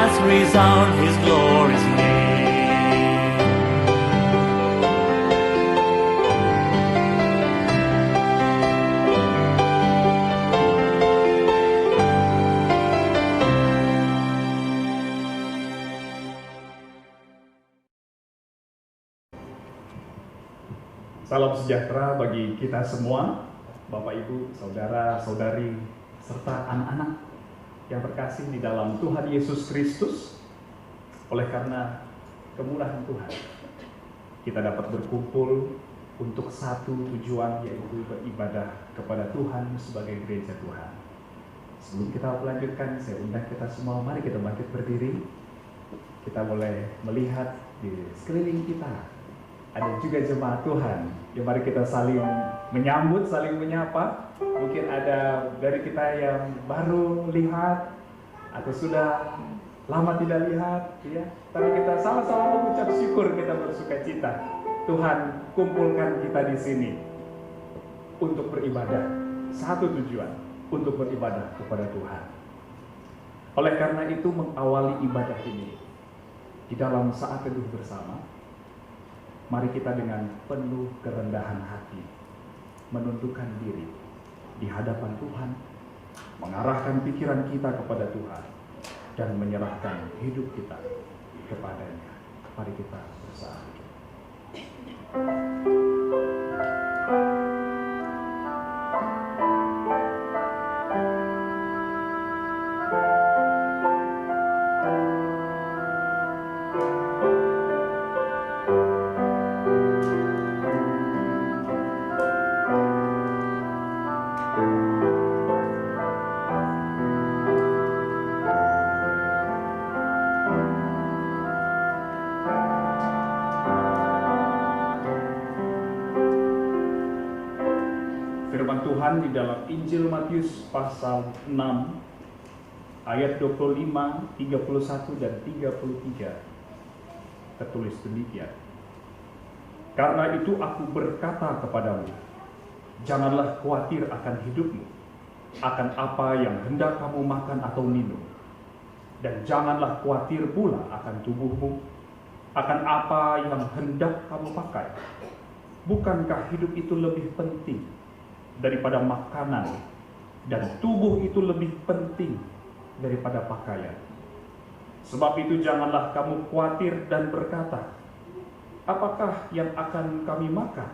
Let's resound Salam sejahtera bagi kita semua, Bapak Ibu, Saudara, Saudari, serta anak-anak yang terkasih di dalam Tuhan Yesus Kristus. Oleh karena kemurahan Tuhan, kita dapat berkumpul untuk satu tujuan, yaitu beribadah kepada Tuhan sebagai gereja Tuhan. Sebelum kita melanjutkan, saya undang kita semua, mari kita bangkit berdiri. Kita boleh melihat di sekeliling kita ada juga jemaat Tuhan. Ya, mari kita saling menyambut, saling menyapa. Mungkin ada dari kita yang baru lihat atau sudah lama tidak lihat, ya. Tapi kita sama-sama mengucap syukur, kita bersuka cita. Tuhan kumpulkan kita di sini untuk beribadah. Satu tujuan, untuk beribadah kepada Tuhan. Oleh karena itu, mengawali ibadah ini di dalam saat teduh bersama, mari kita dengan penuh kerendahan hati menundukkan diri di hadapan Tuhan, mengarahkan pikiran kita kepada Tuhan, dan menyerahkan hidup kita kepadanya. Mari kita bersama. Tuhan di dalam Injil Matius pasal 6 ayat 25, 31 dan 33 tertulis demikian. Karena itu aku berkata kepadamu, janganlah khawatir akan hidupmu, akan apa yang hendak kamu makan atau minum, dan janganlah khawatir pula akan tubuhmu, akan apa yang hendak kamu pakai. Bukankah hidup itu lebih penting daripada makanan, dan tubuh itu lebih penting daripada pakaian? Sebab itu janganlah kamu khawatir dan berkata, apakah yang akan kami makan?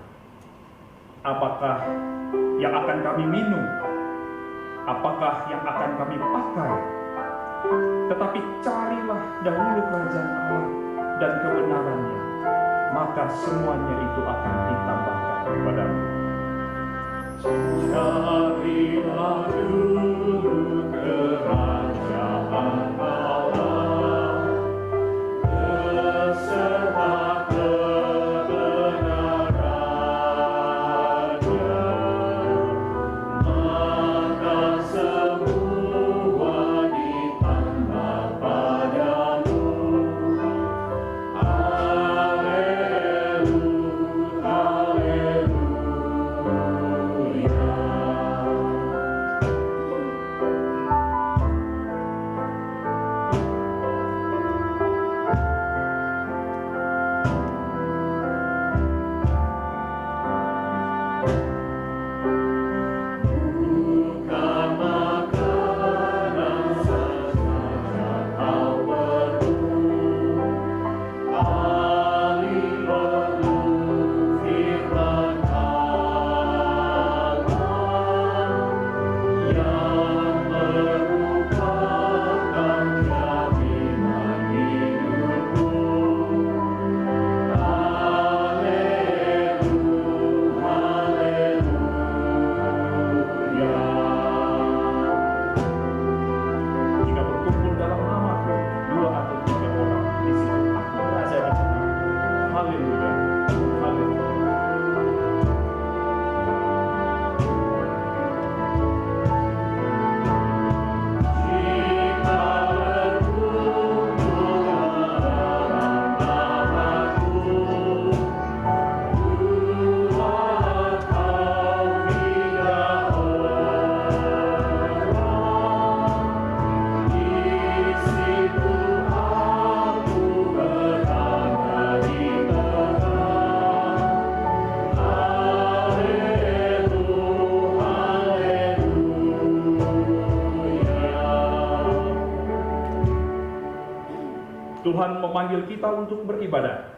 Apakah yang akan kami minum? Apakah yang akan kami pakai? Tetapi carilah dahulu kerajaan Allah dan kebenarannya, maka semuanya itu akan ditambahkan kepadamu. Carilah dulu kerajaan Allah beserta kebenarannya, maka semua ditambah padamu. Haleluya, haleluya. Tuhan memanggil kita untuk beribadah.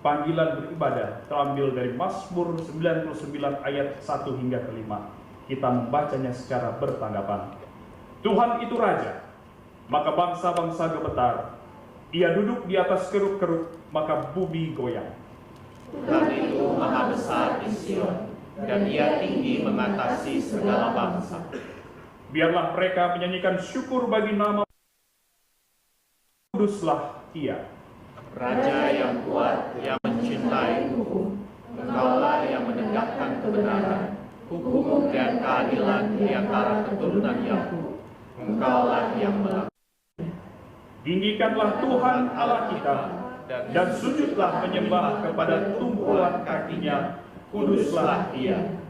panggilan beribadah terambil dari Mazmur 99 ayat 1 hingga ke 5. Kita membacanya secara bertanggapan. Tuhan itu Raja, maka bangsa-bangsa gemetar. Ia duduk di atas keruk-keruk, maka bumi goyang. Tuhan itu maha besar di Sion, dan Ia tinggi mengatasi segala bangsa. Biarlah mereka menyanyikan syukur bagi nama Kuduslah Ia. Raja yang kuat, yang mencintai hukum, Engkaulah yang menegakkan kebenaran, hukum dan keadilan di antara keturunan Yakub. Engkaulah yang melakukan. Tinggikanlah Tuhan Allah kita, dan sujudlah menyembah kepada tumpuan kakinya. Kuduslah Ia.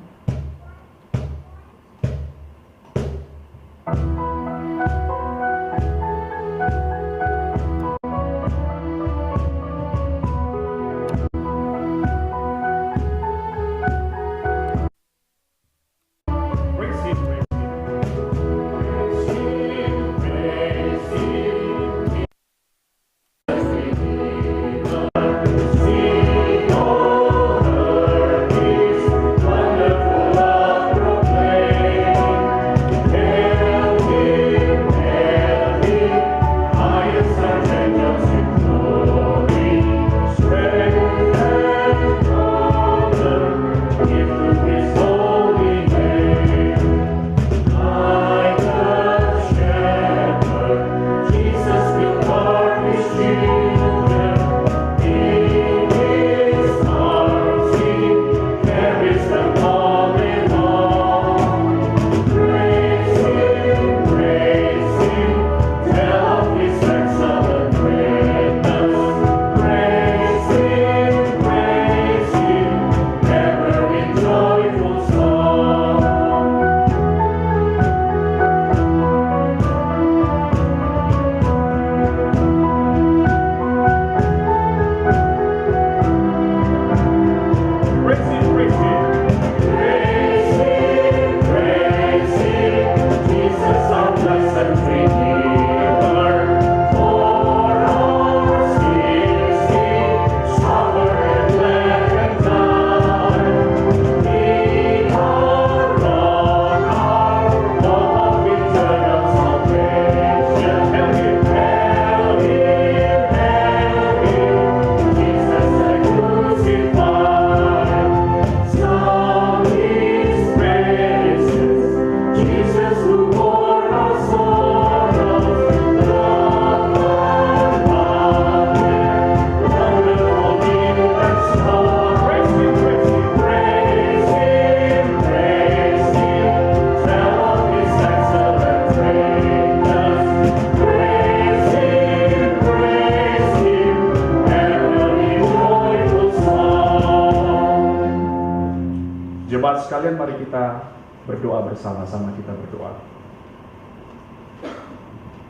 Jemaat sekalian, mari kita berdoa bersama-sama. Kita berdoa.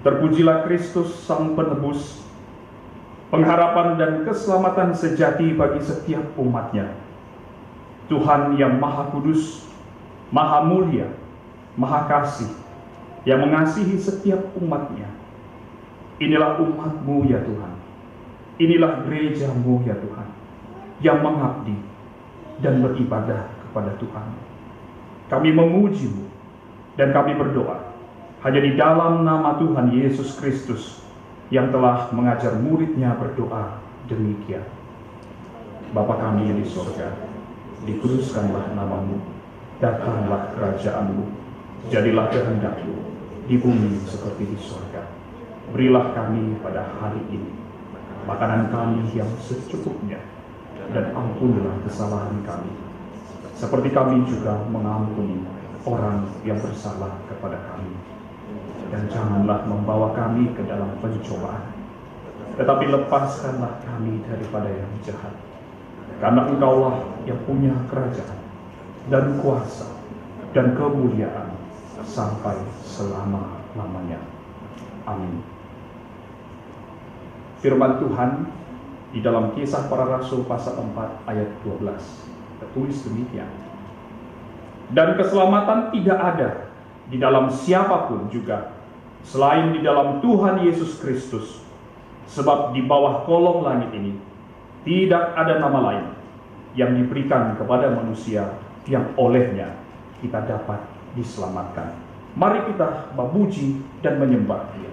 Terpujilah Kristus, Sang Penebus, pengharapan dan keselamatan sejati bagi setiap umatnya. Tuhan yang Maha Kudus, Maha Mulia, Maha Kasih, yang mengasihi setiap umatnya. Inilah umat-Mu ya Tuhan. Inilah gereja-Mu ya Tuhan, yang mengabdi dan beribadah kepada Tuhan. Kami memuji-Mu dan kami berdoa hanya di dalam nama Tuhan Yesus Kristus yang telah mengajar murid-Nya berdoa demikian. Bapa kami yang di surga, dikuduskanlah nama-Mu, datanglah kerajaan-Mu, jadilah kehendak-Mu di bumi seperti di surga. Berilah kami pada hari ini makanan kami yang secukupnya, dan ampunilah kesalahan kami, seperti kami juga mengampuni orang yang bersalah kepada kami. Dan janganlah membawa kami ke dalam pencobaan, tetapi lepaskanlah kami daripada yang jahat. Karena Engkaulah yang punya kerajaan dan kuasa dan kemuliaan sampai selama-lamanya. Amin. Firman Tuhan di dalam Kisah Para Rasul pasal 4 ayat 12 tertulis demikian. Dan keselamatan tidak ada di dalam siapapun juga selain di dalam Tuhan Yesus Kristus, sebab di bawah kolong langit ini Tidak ada nama lain yang diberikan kepada manusia yang olehnya kita dapat diselamatkan. Mari kita memuji dan menyembah Dia.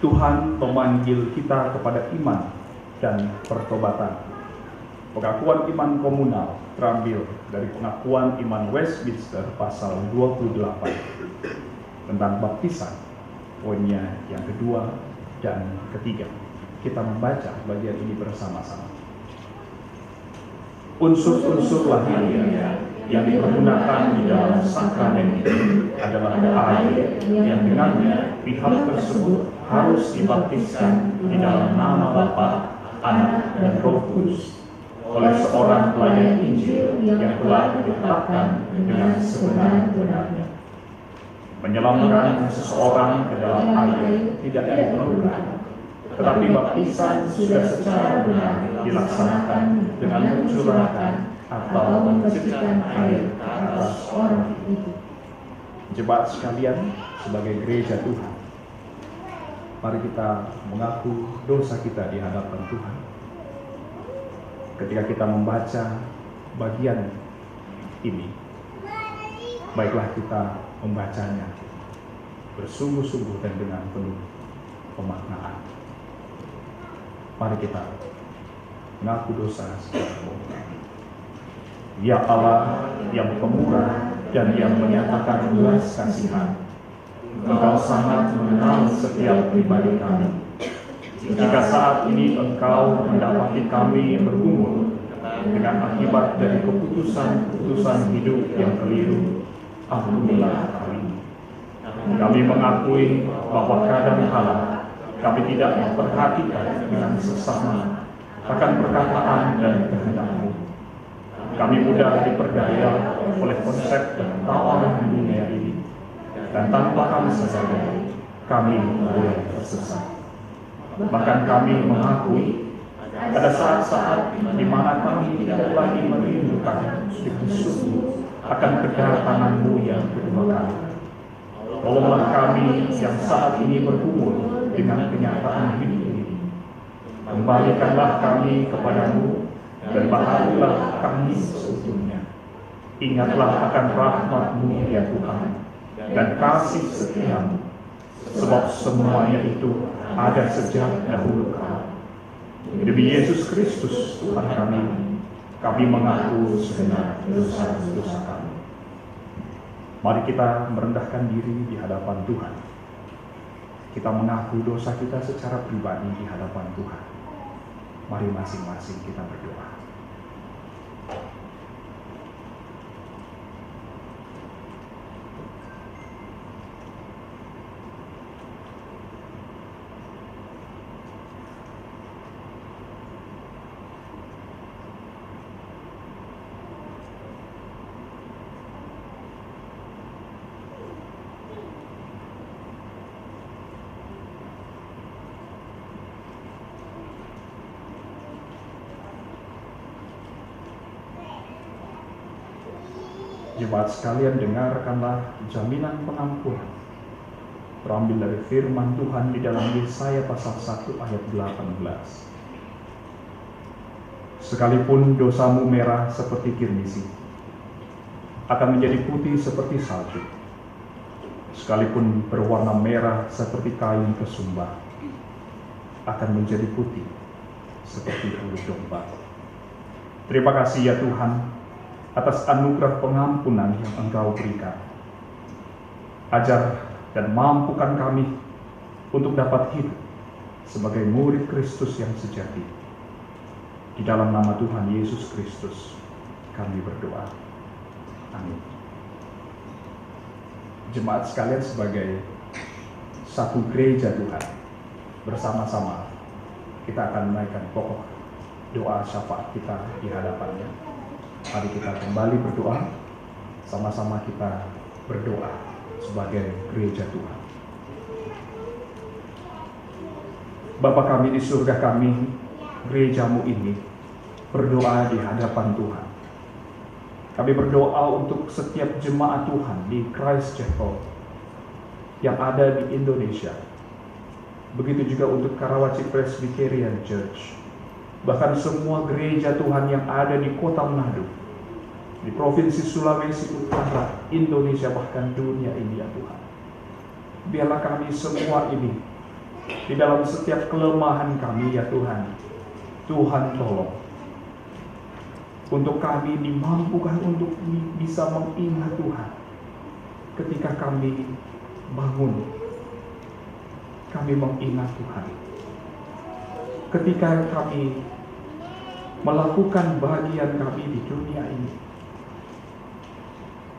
Tuhan memanggil kita kepada iman dan pertobatan. Pengakuan iman komunal terambil dari pengakuan iman Westminster pasal 28 tentang baptisan, poinnya yang kedua dan ketiga. Kita membaca bagian ini bersama-sama. Unsur-unsur lahiriah yang dipergunakan di dalam sakramen ini adalah air yang dengannya pihak tersebut harus dibaptiskan di dalam nama Bapa, Anak, dan Roh Kudus oleh seorang pelayan Injil yang telah ditetapkan dengan sebenar-benarnya. Menyelamatkan seseorang ke dalam air tidak diperlukan, tetapi baptisan sudah secara benar dilaksanakan dengan mencurahkan atau memercikkan air ke atas orang itu. Jemaat sekalian, sebagai gereja Tuhan, mari kita mengaku dosa kita di hadapan Tuhan. Ketika kita membaca bagian ini, baiklah kita membacanya bersungguh-sungguh dan dengan penuh pemaknaan. Mari kita mengaku dosa secara umum. Ya Allah yang pemurah dan yang menyatakan belas kasihan, Engkau sangat mengenal setiap pribadi kami. Jika saat ini Engkau mendapati kami bergumul dengan akibat dari keputusan-keputusan hidup yang keliru, ampunilah kami. Kami mengakui bahwa kadang-kala kami tidak memperhatikan dengan sesama akan perkataan dan kehendak-Mu. Kami mudah diperdaya oleh konsep dan tawaran dunia ini, dan tanpa kami sadari, kami mulai tersesat. Bahkan kami mengakui Ada saat-saat di mana kami tidak lagi merindukan dengan sungguh akan kedatangan-Mu yang kedua kali. Tolonglah kami yang saat ini bergumul dengan kenyataan hidup ini. Kembalikanlah kami kepadamu dan bahagialah kami seutuhnya. Ingatlah akan rahmat-Mu ya Tuhan dan kasih setia-Mu, sebab semuanya itu ada sejak dahulu kala. Demi Yesus Kristus Tuhan kami mengaku segenap dosa-dosa kami. Mari kita merendahkan diri di hadapan Tuhan. Kita mengaku dosa kita secara pribadi di hadapan Tuhan. Mari masing-masing kita berdoa. Jemaat sekalian, dengarkanlah jaminan pengampunan terambil dari firman Tuhan di dalam Yesaya pasal 1 ayat 18. Sekalipun dosamu merah seperti kirmisi, akan menjadi putih seperti salju. Sekalipun berwarna merah seperti kain kesumba, akan menjadi putih seperti bulu domba. Terima kasih ya Tuhan atas anugerah pengampunan yang Engkau berikan. Ajar dan mampukan kami untuk dapat hidup sebagai murid Kristus yang sejati. Di dalam nama Tuhan Yesus Kristus kami berdoa. Amin. Jemaat sekalian, sebagai satu gereja Tuhan, bersama-sama kita akan menaikkan pokok doa syafaat kita di hadapannya. Mari kita kembali berdoa, sama-sama kita berdoa sebagai gereja Tuhan. Bapa kami di surga, kami, gereja-Mu ini, berdoa di hadapan Tuhan. Kami berdoa untuk setiap jemaat Tuhan di Christ Chapel yang ada di Indonesia. Begitu juga untuk Karawaci Presbyterian Church. Bahkan semua gereja Tuhan yang ada di Kota Manado, di Provinsi Sulawesi Utara, Indonesia, bahkan dunia ini ya Tuhan. Biarlah kami semua ini, di dalam setiap kelemahan kami ya Tuhan, Tuhan tolong. Untuk kami dimampukan untuk bisa mengingat Tuhan. Ketika kami bangun, kami mengingat Tuhan. Ketika kami melakukan bagian kami di dunia ini,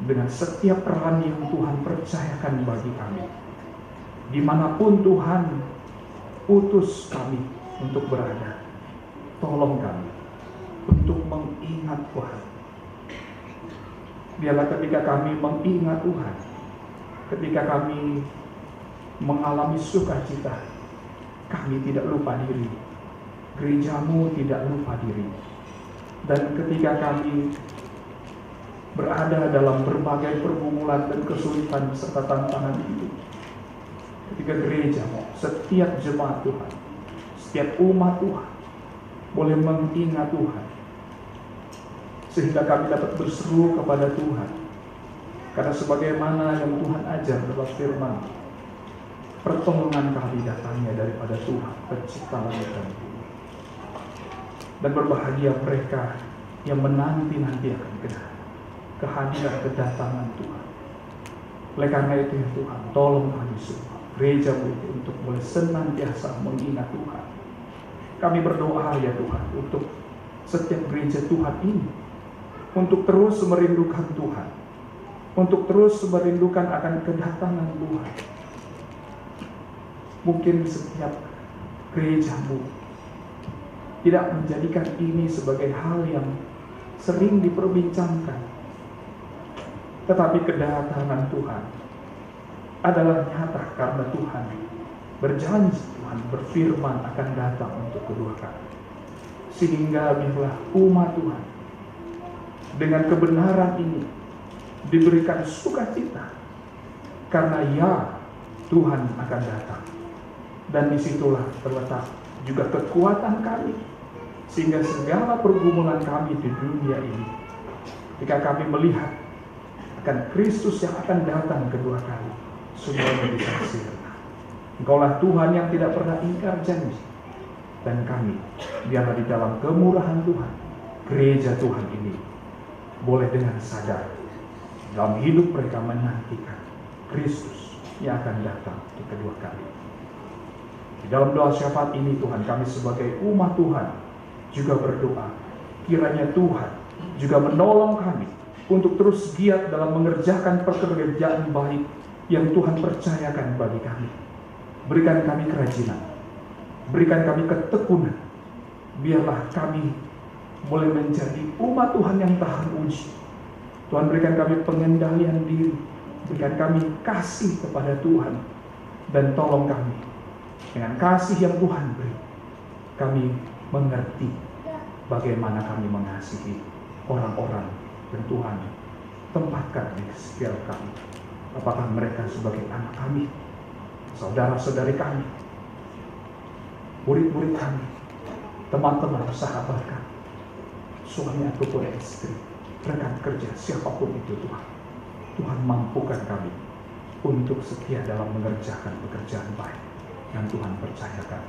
dengan setiap peran yang Tuhan percayakan bagi kami, dimanapun Tuhan utus kami untuk berada, tolong kami untuk mengingat Tuhan. Biarlah ketika kami mengingat Tuhan, ketika kami mengalami sukacita, kami tidak lupa diri. Gereja-Mu tidak lupa diri. Dan ketika kami berada dalam berbagai pergumulan dan kesulitan serta tantangan itu, ketika gereja-Mu, setiap jemaat Tuhan, setiap umat Tuhan boleh mengingat Tuhan, sehingga kami dapat berseru kepada Tuhan. Karena sebagaimana yang Tuhan ajar dalam firman, pertolongan kami datangnya daripada Tuhan pencipta langit dan bumi. Dan berbahagia mereka yang menanti-nanti akan kehadiran kedatangan Tuhan. Oleh karena itu ya Tuhan, tolong kami semua, gereja-Mu itu, untuk boleh senantiasa mengingat Tuhan. Kami berdoa ya Tuhan untuk setiap gereja Tuhan ini, untuk terus merindukan Tuhan, untuk terus merindukan akan kedatangan Tuhan. Mungkin setiap gereja-Mu tidak menjadikan ini sebagai hal yang sering diperbincangkan, tetapi kedatangan Tuhan adalah nyata karena Tuhan berjanji, Tuhan berfirman akan datang untuk kedua kali. sehingga biarlah umat Tuhan dengan kebenaran ini diberikan sukacita, karena ya Tuhan akan datang. Dan disitulah terletak juga kekuatan kami, sehingga segala pergumulan kami di dunia ini, ketika kami melihat akan Kristus yang akan datang kedua kali, semuanya bisa sirna. Engkaulah Tuhan yang tidak pernah ingkar janji. Dan kami, biarlah di dalam kemurahan Tuhan, gereja Tuhan ini boleh dengan sadar dalam hidup mereka menantikan Kristus yang akan datang di kedua kali. Di dalam doa syafaat ini Tuhan, kami sebagai umat Tuhan juga berdoa, kiranya Tuhan juga menolong kami untuk terus giat dalam mengerjakan pekerjaan baik yang Tuhan percayakan bagi kami. Berikan kami kerajinan, berikan kami ketekunan, biarlah kami boleh menjadi umat Tuhan yang tahan uji. Tuhan, berikan kami pengendalian diri, berikan kami kasih kepada Tuhan, dan tolong kami dengan kasih yang Tuhan beri, kami mengerti bagaimana kami mengasihi orang-orang yang Tuhan tempatkan di sekitar kami. Apakah mereka sebagai anak kami, saudara-saudari kami, murid-murid kami, teman-teman, sahabat kami, suami ataupun istri, rekan kerja, siapapun itu Tuhan. Tuhan mampukan kami untuk setia dalam mengerjakan pekerjaan baik yang Tuhan percayakan.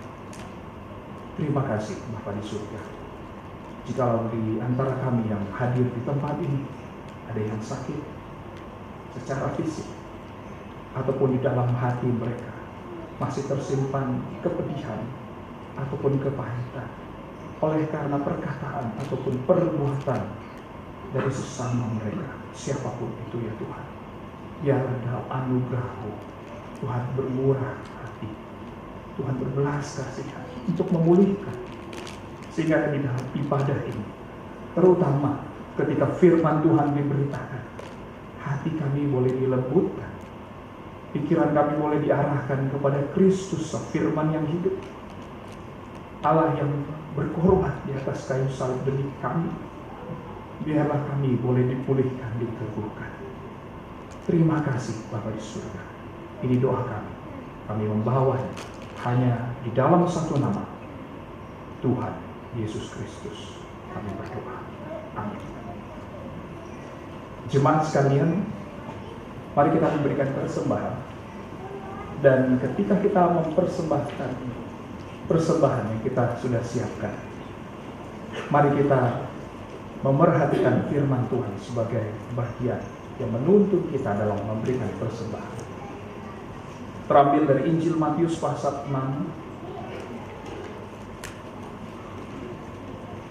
Terima kasih Bapa di surga. Jikalau di antara kami yang hadir di tempat ini ada yang sakit secara fisik, ataupun di dalam hati mereka masih tersimpan kepedihan ataupun kepahitan oleh karena perkataan ataupun perbuatan dari sesama mereka, siapapun itu ya Tuhan, biarlah dalam anugerah-Mu Tuhan bermurah hati, Tuhan berbelas kasihan untuk memulihkan, sehingga di dalam ibadah ini, terutama ketika firman Tuhan diberitakan, hati kami boleh dilembutkan, pikiran kami boleh diarahkan kepada Kristus, firman yang hidup, Allah yang berkorban di atas kayu salib demi kami. Biarlah kami boleh dipulihkan, diteguhkan. Terima kasih Bapa di surga. Ini doa kami. Kami membawanya hanya di dalam satu nama, Tuhan Yesus Kristus. Kami berdoa. Amin. Jemaat sekalian, mari kita memberikan persembahan. Dan ketika kita mempersembahkan persembahan yang kita sudah siapkan, mari kita memerhatikan firman Tuhan sebagai bagian yang menuntun kita dalam memberikan persembahan. Terambil dari Injil Matius pasal 6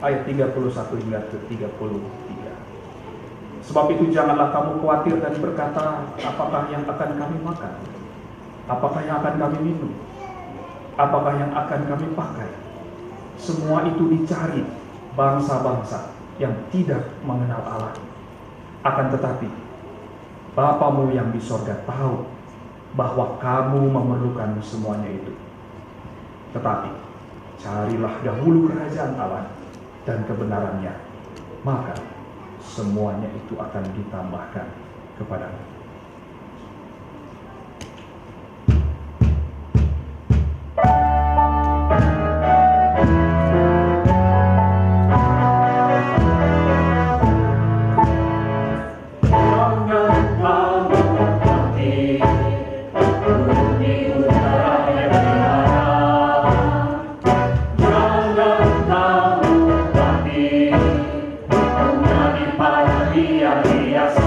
ayat 31 hingga ke 33. Sebab itu janganlah kamu khawatir dan berkata, apakah yang akan kami makan? Apakah yang akan kami minum? Apakah yang akan kami pakai? Semua itu dicari bangsa-bangsa yang tidak mengenal Allah. Akan tetapi Bapamu yang di sorga tahu bahwa kamu memerlukan semuanya itu. Tetapi carilah dahulu kerajaan Allah dan kebenarannya, maka semuanya itu akan ditambahkan kepadamu. Hiasi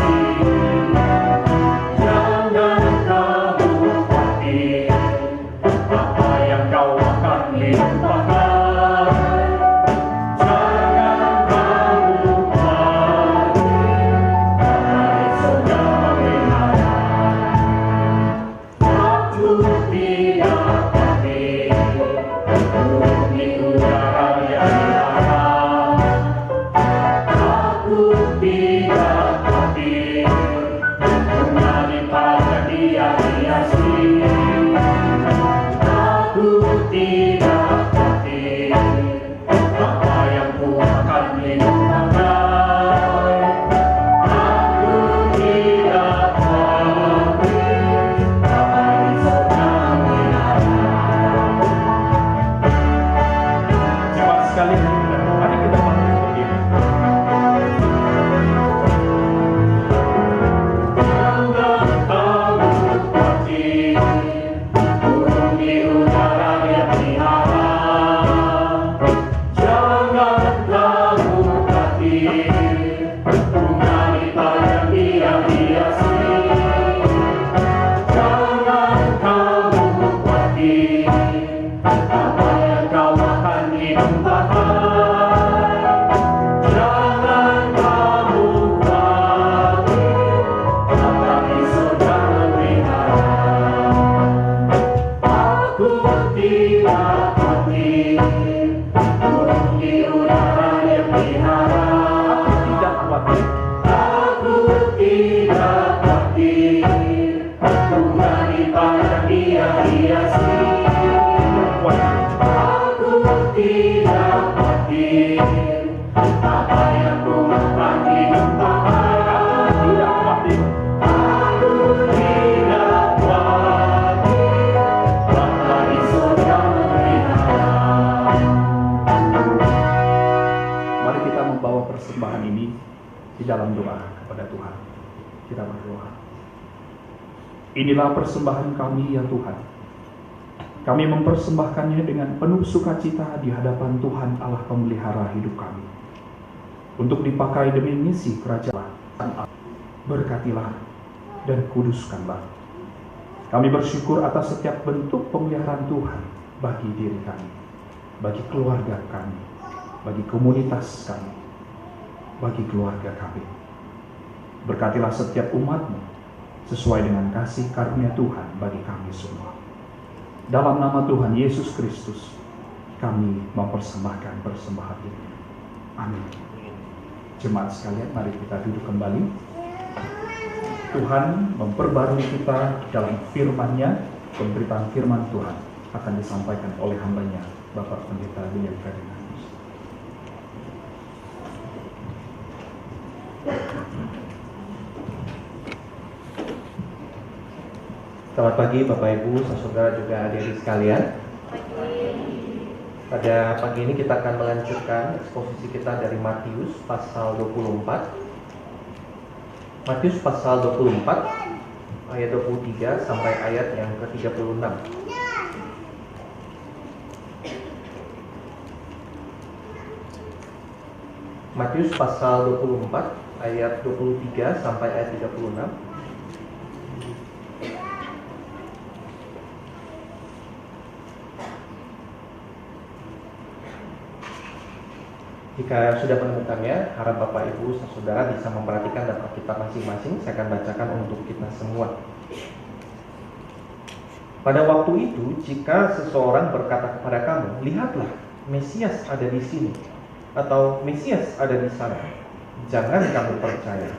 Apa yang ku lakukan hidupku tidak kuat. Aku tidak kuat. Bapa di surga melihat. Mari kita membawa persembahan ini di dalam doa kepada Tuhan. Kita berdoa. Inilah persembahan kami ya Tuhan. Kami mempersembahkannya dengan penuh sukacita di hadapan Tuhan Allah pemelihara hidup kami. Untuk dipakai demi misi kerajaan Allah. Berkatilah dan kuduskanlah. Kami bersyukur atas setiap bentuk pemeliharaan Tuhan bagi diri kami, bagi keluarga kami, bagi komunitas kami, bagi keluarga kami. Berkatilah setiap umat-Mu sesuai dengan kasih karunia Tuhan bagi kami semua. Dalam nama Tuhan Yesus Kristus, kami mempersembahkan persembahan ini. Amin. Jemaat sekalian, mari kita duduk kembali. Tuhan memperbarui kita dalam firman-Nya. Pemberitaan firman Tuhan akan disampaikan oleh hamba-Nya, Bapak Pendeta William Ferdinand. Selamat pagi Bapak Ibu, saudara juga adik-adik sekalian. Pada pagi ini kita akan melanjutkan eksposisi kita dari Matius pasal 24. Matius pasal 24 ayat 23 sampai ayat yang ke-36. Matius pasal 24 ayat 23 sampai ayat 36. Jika sudah menemukannya, harap Bapak Ibu saudara bisa memperhatikan dan Alkitab masing-masing. Saya akan bacakan untuk kita semua. Pada waktu itu, jika seseorang berkata kepada kamu, lihatlah, Mesias ada di sini, atau Mesias ada di sana, jangan kamu percaya.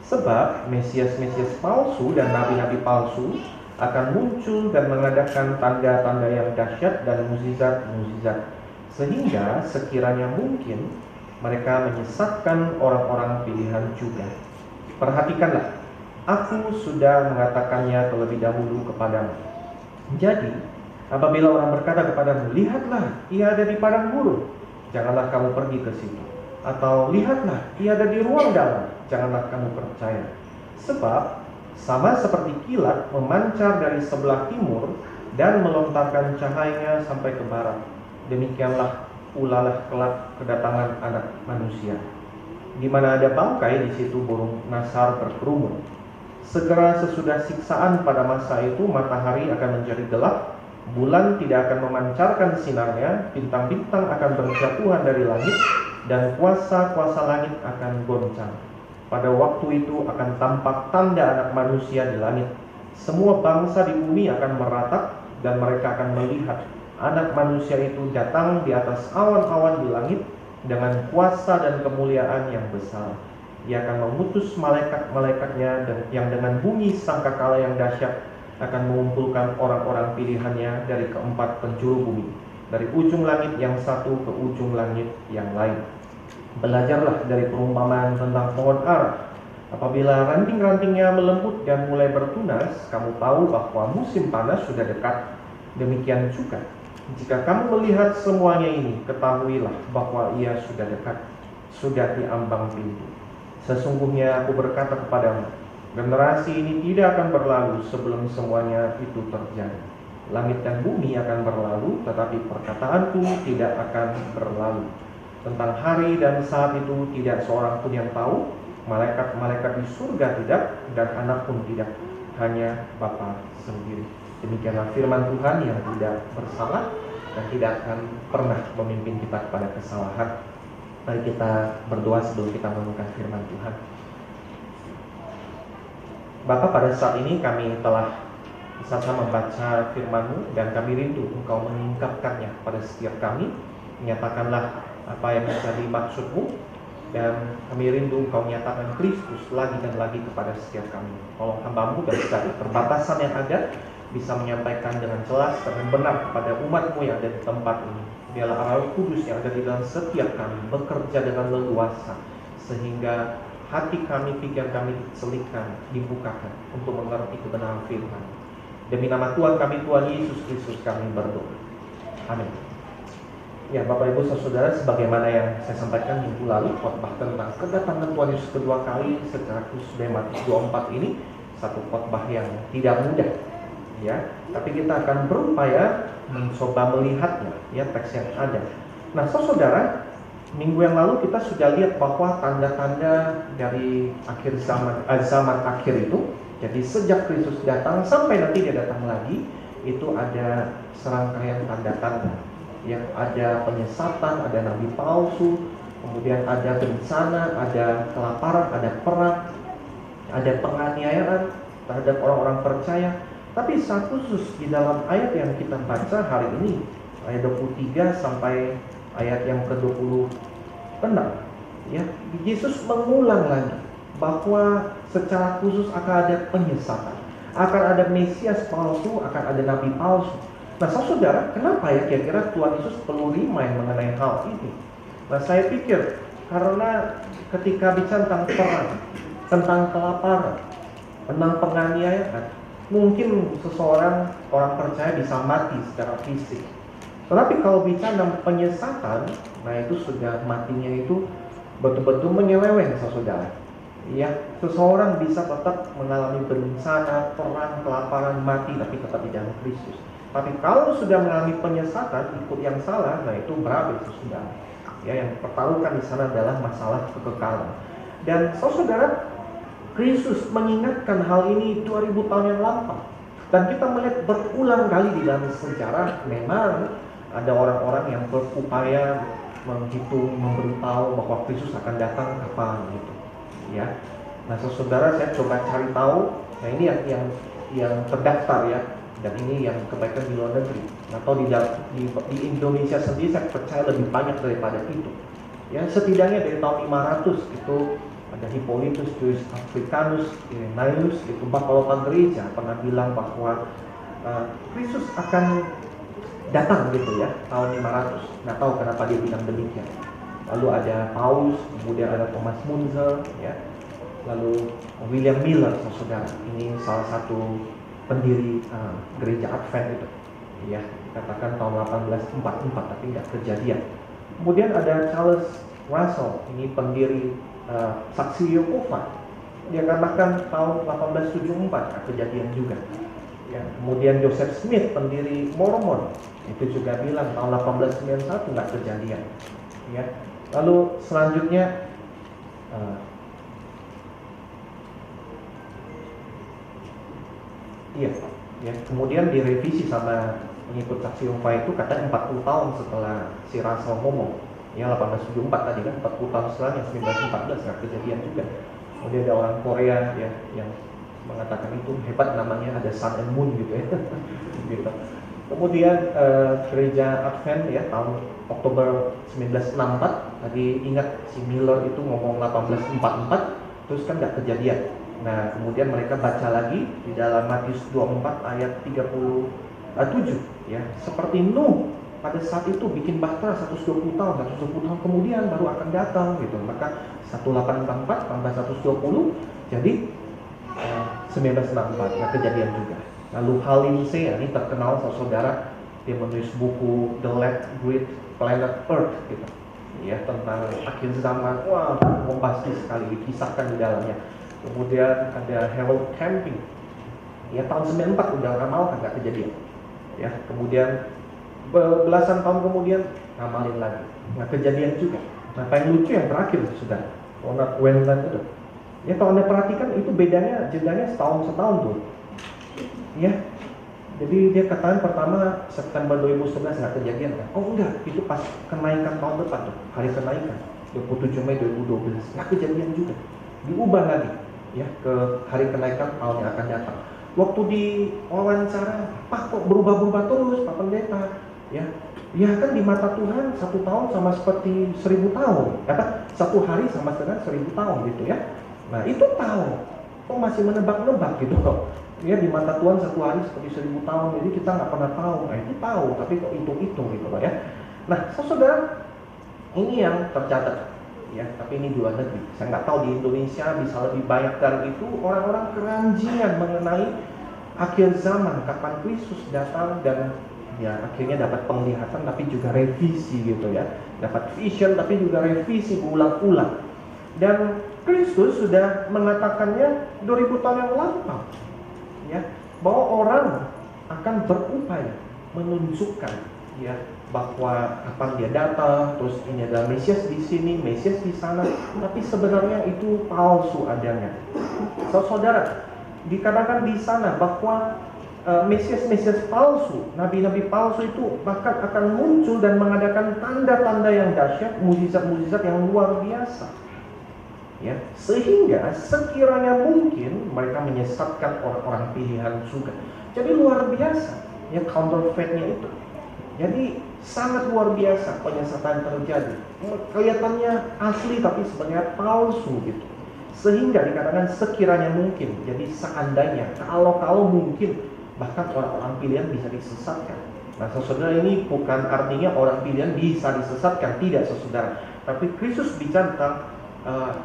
Sebab Mesias-Mesias palsu dan nabi-nabi palsu akan muncul dan mengadakan tanda-tanda yang dahsyat dan mukjizat-mukjizat, sehingga sekiranya mungkin mereka menyesatkan orang-orang pilihan juga. Perhatikanlah, aku sudah mengatakannya terlebih dahulu kepadamu. Jadi, apabila orang berkata kepadamu, lihatlah, ia ada di padang gurun, janganlah kamu pergi ke situ. Atau lihatlah, ia ada di ruang dalam, janganlah kamu percaya. Sebab sama seperti kilat memancar dari sebelah timur dan melontarkan cahayanya sampai ke barat, demikianlah ulalah kelak kedatangan Anak Manusia. Di mana ada bangkai, di situ burung nasar berkerumun. Segera sesudah siksaan pada masa itu, matahari akan menjadi gelap, bulan tidak akan memancarkan sinarnya, bintang-bintang akan berjatuhan dari langit, dan kuasa-kuasa langit akan goncang. Pada waktu itu akan tampak tanda Anak Manusia di langit. Semua bangsa di bumi akan meratap, dan mereka akan melihat Anak Manusia itu datang di atas awan-awan di langit dengan kuasa dan kemuliaan yang besar. Ia akan mengutus malaikat-malaikatnya yang dengan bunyi sangkakala yang dahsyat akan mengumpulkan orang-orang pilihannya dari keempat penjuru bumi, dari ujung langit yang satu ke ujung langit yang lain. Belajarlah dari perumpamaan tentang pohon ara. Apabila ranting-rantingnya melembut dan mulai bertunas, kamu tahu bahwa musim panas sudah dekat. Demikian juga, jika kamu melihat semuanya ini, ketahuilah bahwa ia sudah dekat, sudah di ambang pintu. Sesungguhnya aku berkata kepadamu, generasi ini tidak akan berlalu sebelum semuanya itu terjadi. Langit dan bumi akan berlalu, tetapi perkataanku tidak akan berlalu. Tentang hari dan saat itu tidak seorang pun yang tahu, malaikat-malaikat di surga tidak, dan anak pun tidak, hanya Bapa sendiri. Demikianlah firman Tuhan yang tidak bersalah dan tidak akan pernah memimpin kita kepada kesalahan. Mari kita berdoa sebelum kita menemukan firman Tuhan. Bapa, pada saat ini kami telah sama-sama membaca firman-Mu, dan kami rindu Engkau mengungkapkannya pada setiap kami. Nyatakanlah apa yang menjadi maksud-Mu, dan kami rindu Engkau menyatakan Kristus lagi dan lagi kepada setiap kami. Tolong hamba-Mu dan segala keterbatasan yang ada, bisa menyampaikan dengan jelas dan benar kepada umat-Mu yang ada di tempat ini. Biarlah Roh Kudus yang ada di dalam setiap kami bekerja dengan leluasa, sehingga hati kami, pikiran kami diselipkan, dibukakan untuk mengerti kebenaran firman. Demi nama Tuhan kami, Tuhan Yesus Kristus, kami berdoa. Amin. Ya, Bapak Ibu Saudara, sebagaimana yang saya sampaikan minggu lalu, khotbah tentang kedatangan Tuhan Yesus kedua kali secara khusus dari Matius 24 ini satu khotbah yang tidak mudah, ya. Tapi kita akan berupaya mencoba melihatnya, ya, teks yang ada. Nah, Saudara, minggu yang lalu kita sudah lihat bahwa tanda-tanda dari akhir zaman akhir itu, jadi sejak Kristus datang sampai nanti dia datang lagi, itu ada serangkaian tanda-tanda. Ya, ada penyesatan, ada nabi palsu, kemudian ada bencana, ada kelaparan, ada perang, ada penganiayaan terhadap orang-orang percaya. Tapi saat khusus di dalam ayat yang kita baca hari ini, ayat 23 sampai ayat yang ke-26, ya, Yesus mengulang lagi bahwa secara khusus akan ada penyesatan, akan ada Mesias palsu, akan ada nabi palsu. Nah, Saudara, kenapa ya kira-kira Tuhan Yesus perlu remind mengenai hal ini? Nah, saya pikir karena ketika bicara tentang perang, tentang kelaparan, tentang penganiayaan, mungkin seseorang, orang percaya bisa mati secara fisik. Tetapi kalau bicara tentang penyesatan, nah itu sudah matinya itu betul-betul menyeleweng, Saudara. Ya, seseorang bisa tetap mengalami bencana, perang, kelaparan, mati, tapi tetap di dalam Kristus. Tapi kalau sudah mengalami penyesatan, ikut yang salah, nah itu berabe, Saudara. Ya, yang pertaruhkan di sana adalah masalah kekekalan. Dan Saudara, Kristus mengingatkan hal ini 2000 tahun yang lampau. Dan kita melihat berulang kali di dalam sejarah, memang ada orang-orang yang berupaya menghitung, memberitahu bahwa Kristus akan datang kapan gitu. Ya. Nah, Saudara, saya coba cari tahu. Nah, ini yang terdaftar, ya. Dan ini yang kebaikan di luar negeri. Atau di Indonesia sendiri saya percaya lebih banyak daripada itu. Ya, setidaknya dari tahun 500 itu ada Hippolytus Africanus Irenaeus, itu Bapak gereja pernah bilang bahwa Kristus akan datang gitu, ya, tahun 500. Nggak tahu kenapa dia bilang demikian. Lalu ada Paulus, kemudian ada Thomas Munzer, ya. Lalu William Miller, Saudara. Ini salah satu pendiri gereja Advent itu, ya, katakan tahun 1844, tapi nggak kejadian. Kemudian ada Charles Russell, ini pendiri Saksi Yehova, dia katakan tahun 1874, nggak kejadian juga. Ya, kemudian Joseph Smith, pendiri Mormon, itu juga bilang tahun 1891 nggak kejadian. Ya, lalu selanjutnya iya, ya. Kemudian direvisi sama pengikut Saksi Yehova itu katanya 40 tahun setelah si Russell ngomong. Ya, 1874 tadi kan 40 tahun setelah yang 1914 nggak kejadian juga. Kemudian ada orang Korea, ya, yang mengatakan itu hebat, namanya ada Sun and Moon gitu, ya. Gitu. Kemudian gereja Advent, ya, tahun Oktober 1964 tadi ingat si Miller itu ngomong 1844, terus kan nggak kejadian. Nah, kemudian mereka baca lagi di dalam Matius 24 ayat 37, ya, seperti Nuh pada saat itu bikin bahtera 120 tahun kemudian baru akan datang gitu. Maka 1844 tambah 120 jadi 1964, nggak kejadian juga. Lalu Halim C, ini terkenal, Saudara, dia menulis buku The Last Great Planet Earth gitu, ya, tentang akhir zaman. Wah, bombastis sekali, dikisahkan di dalamnya. Kemudian ada Harold Camping, ya, tahun 94 udah ramal, nggak kejadian. Ya, kemudian belasan tahun kemudian ngamalin lagi, nggak kejadian juga. Nah, paling lucu yang terakhir, Saudara, Ronald Wayland itu. Ya, kalau Anda perhatikan itu jedanya setahun tuh. Ya, jadi dia katakan pertama September 2011 nggak kejadian kan? Oh enggak, itu pas kenaikan tahun depan tuh, hari kenaikan 27 Mei 2012 nggak kejadian juga, diubah lagi, ya, ke hari kenaikan tahun yang akan datang. Waktu di wawancara, Pak, kok berubah-berubah terus, Pak Pendeta? Ya, ya kan di mata Tuhan 1 tahun sama seperti 1000 tahun, satu hari sama dengan 1000 tahun gitu, ya. Nah, itu tahu. kok masih menebak-nebak gitu kok. Ya di mata Tuhan 1 hari seperti 1000 tahun, jadi kita nggak pernah tahu. Nah itu tahu, tapi kok hitung-hitung gitu loh ya. Nah saudara, ini yang tercatat ya, tapi ini di luar negeri. Saya nggak tahu di Indonesia bisa lebih banyak dari itu. Orang-orang keranjingan mengenai akhir zaman, kapan Kristus datang, dan ya akhirnya dapat penglihatan tapi juga revisi gitu ya, dapat vision tapi juga revisi berulang-ulang. Dan Kristus sudah mengatakannya 2000 tahun yang lampau ya, bahwa orang akan berupaya menunjukkan ya bahwa kapan dia datang, terus ini adalah Mesias di sini, Mesias di sana, tapi sebenarnya itu palsu adanya. Saudara, dikatakan di sana bahwa Mesias-Mesias palsu, nabi-nabi palsu itu bahkan akan muncul dan mengadakan tanda-tanda yang dahsyat, mukjizat-mukjizat yang luar biasa. Ya, sehingga sekiranya mungkin mereka menyesatkan orang-orang pilihan juga. Jadi luar biasa ya counterfeit-nya itu. Jadi sangat luar biasa penyesatan terjadi. Kelihatannya asli tapi sebenarnya palsu gitu. Sehingga dikatakan sekiranya mungkin. Jadi seandainya, kalau mungkin, bahkan orang-orang pilihan bisa disesatkan. Nah saudara, ini bukan artinya orang pilihan bisa disesatkan, tidak saudara. Tapi Kristus bicara tentang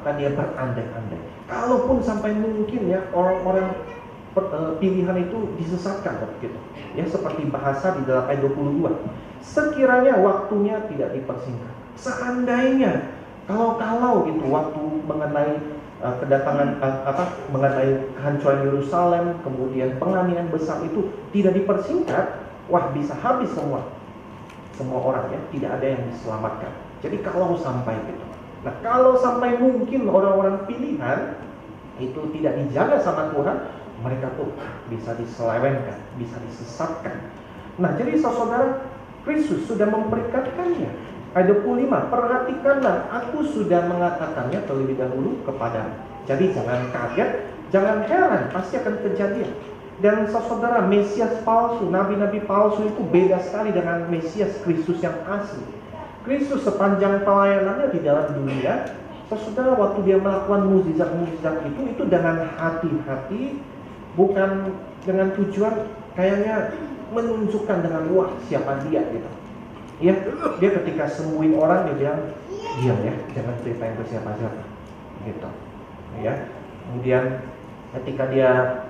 kan dia berandai-andai. Kalaupun sampai mungkin ya orang-orang pilihan itu disesatkan begitu. Ya seperti bahasa di dalam ayat 22. Sekiranya waktunya tidak dipersingkat. Seandainya kalau gitu waktu mengenai kedatangan mengenai kehancuran Yerusalem, kemudian penganiayaan besar itu tidak dipersingkat, wah bisa habis semua orang ya, tidak ada yang diselamatkan. Jadi kalau sampai gitu. Nah, kalau sampai mungkin orang-orang pilihan itu tidak dijaga sama Tuhan, mereka tuh bisa diselewengkan, bisa disesatkan. Nah, jadi saudara, Kristus sudah memperingatkannya. Ayat 25, perhatikanlah, aku sudah mengatakannya terlebih dahulu kepadamu. Jadi jangan kaget, jangan heran, pasti akan kejadian. Dan saudara, Mesias palsu, nabi-nabi palsu itu beda sekali dengan Mesias Kristus yang asli. Kristus sepanjang pelayanannya di dalam dunia, saudara, waktu dia melakukan mukjizat-mukjizat itu dengan hati-hati, bukan dengan tujuan kayaknya menunjukkan dengan wah siapa dia gitu. Ya, dia ketika sembuhin orang dia bilang diam ya, jangan ceritain ke siapa-siapa gitu. Ya, kemudian ketika dia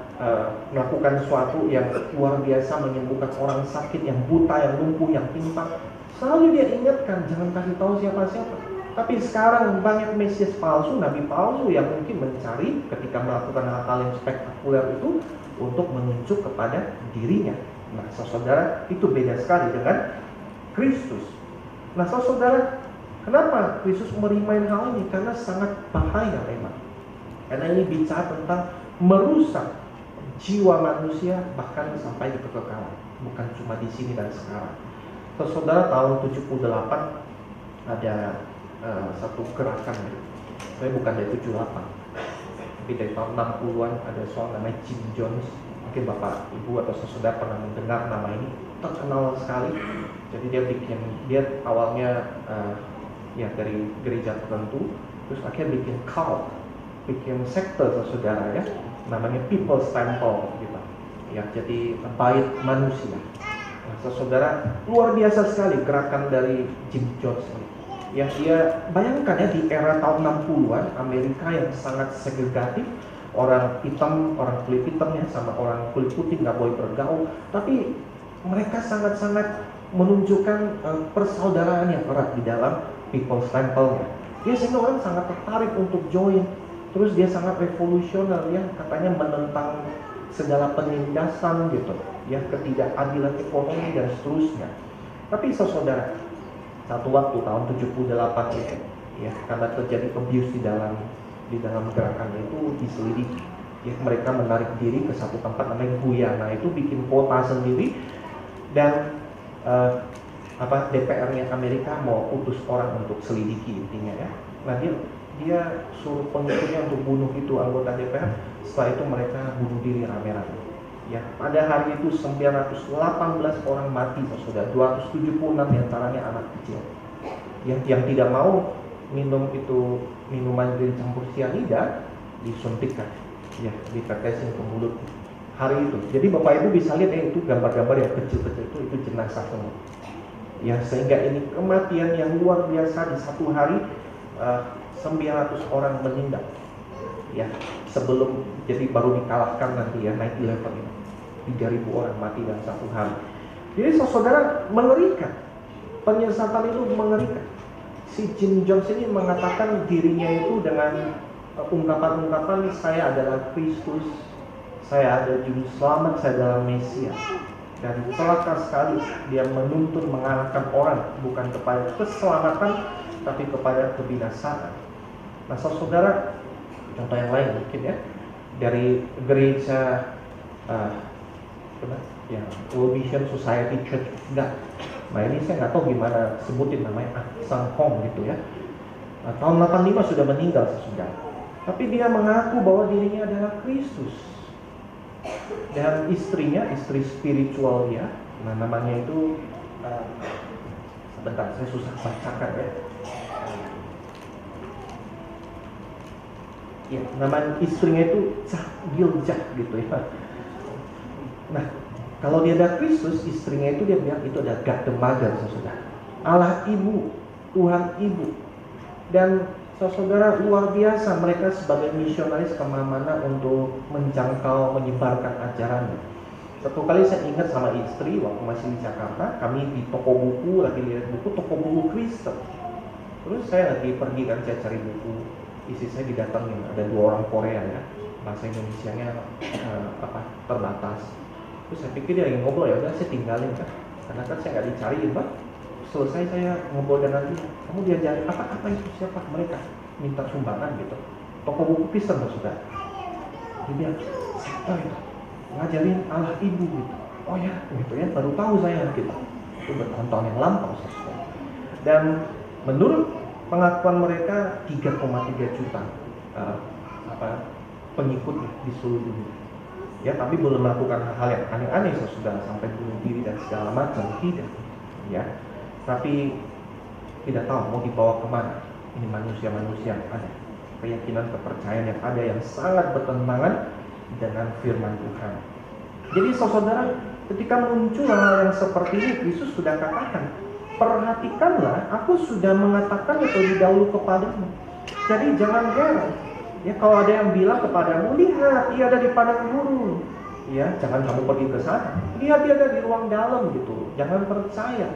melakukan sesuatu yang luar biasa, menyembuhkan orang sakit, yang buta, yang lumpuh, yang timpang, selalu dia ingatkan jangan kasih tahu siapa-siapa. Tapi sekarang banyak Mesias palsu, nabi palsu yang mungkin mencari ketika melakukan hal-hal yang spektakuler itu untuk menunjuk kepada dirinya. Nah, saudara, itu beda sekali dengan Kristus. Nah, saudara, kenapa Kristus merimain hal ini? Karena sangat bahaya memang. Karena ini bicara tentang merusak jiwa manusia bahkan sampai di kekekalan, bukan cuma di sini dan sekarang. Saudara, tahun 78 ada satu gerakan, saya bukan dari 78, tapi dari tahun 60-an ada seorang namanya Jim Jones. Mungkin Bapak, Ibu atau saudara pernah mendengar nama ini, terkenal sekali. Jadi dia awalnya ya dari gereja tertentu, terus akhirnya bikin cult, bikin sekte saudara ya, namanya People's Temple gitu. Ya, jadi bait manusia. Nah, saudara, luar biasa sekali gerakan dari Jim Jones ini. Yang dia bayangkan ya, di era tahun 60-an Amerika yang sangat segregatif, orang hitam, orang kulit hitamnya sama orang kulit putih nggak boleh bergaul, tapi mereka sangat-sangat menunjukkan persaudaraan yang erat di dalam People's Temple-nya. Dia sehingga orang sangat tertarik untuk join. Terus dia sangat revolusioner ya, katanya menentang segala penindasan gitu, ya ketidakadilan ekonomi dan seterusnya. Tapi saudara, satu waktu tahun 78 itu, ya karena terjadi abuse di dalam gerakan itu diselidiki. Ya, mereka menarik diri ke satu tempat namanya Guyana, itu bikin kota sendiri, dan DPR-nya Amerika mau utus orang untuk selidiki intinya ya. Nah dia suruh pengikutnya untuk bunuh itu anggota DPR. Setelah itu mereka bunuh diri rame-rame. Ya, pada hari itu 918 orang mati, saudara. 276 diantaranya anak kecil. Yang tidak mau minum itu minuman dicampur cyanida disuntikkan. ya ditetesin ke mulut hari itu. Jadi Bapak Ibu bisa lihat itu gambar-gambar yang kecil-kecil itu jenazah semua. Ya, sehingga ini kematian yang luar biasa di satu hari 900 orang meninggal. Ya, sebelum jadi baru dikalahkan nanti ya 9/11 ini. 3.000 orang mati dalam satu hari. Jadi saudara, mengerikan. Penyesatan itu mengerikan. Si Jim Jones ini mengatakan dirinya itu dengan ungkapan-ungkapan saya adalah Kristus, saya ada juru selamat, saya adalah Mesias. Dan celaka sekali dia menuntun mengalahkan orang bukan kepada keselamatan tapi kepada kebinasaan. Nah saudara, contoh yang lain mungkin ya dari gereja yang World Vision Society Church of God. Nah ini saya nggak tahu gimana sebutin namanya, Sang Hong gitu ya. Tahun 85 sudah meninggal sesudah. Tapi dia mengaku bahwa dirinya adalah Kristus. Dan istrinya, istri spiritual dia, nah namanya itu sebentar saya susah bacakan ya. Ya, nama istrinya itu Giljah gitu ya. Nah, kalau dia ada Kristus, istrinya itu dia bilang itu ada God the Mother, saudara. Allah Ibu, Tuhan Ibu. Dan saudara, luar biasa mereka sebagai misionaris kemana-mana untuk menjangkau, menyebarkan ajarannya. Satu kali saya ingat sama istri waktu masih di Jakarta, kami di toko buku, lagi lihat buku, toko buku Kristen. Terus saya lagi pergi kan, saya cari buku. Istri saya didatangin, ada 2 orang Korea ya, bahasa Indonesianya terbatas. Terus saya pikir dia lagi ngobrol, ya udah saya tinggalin kan, karena kan saya nggak dicariin Pak. Selesai saya ngobrol dengan dia, kamu diajarin apa itu, siapa mereka minta sumbangan gitu, toko buku Kristen sudah. Dia bilang siapa itu, ngajarin Allah Ibu gitu. Oh ya gitu ya, baru tahu saya gitu. Itu bertahun-tahun yang lampau saudara. Dan menurut pengakuan mereka 3,3 juta pengikut di seluruh dunia. Ya, tapi belum melakukan hal-hal yang aneh-aneh sudah sampai bunuh diri dan segala macam, tidak. Ya, tapi tidak tahu mau dibawa kemana. Ini manusia-manusia yang ada, keyakinan, kepercayaan yang ada yang sangat bertentangan dengan firman Tuhan. Jadi saudara, ketika muncul hal yang seperti ini, Yesus sudah katakan, perhatikanlah, aku sudah mengatakan itu lebih dahulu kepadamu. Jadi jangan heran. Ya, kalau ada yang bilang kepadamu, lihat, ia ada di padang gurun. Ya, jangan kamu pergi ke sana. Lihat, dia ada di ruang dalam gitu. Jangan percaya.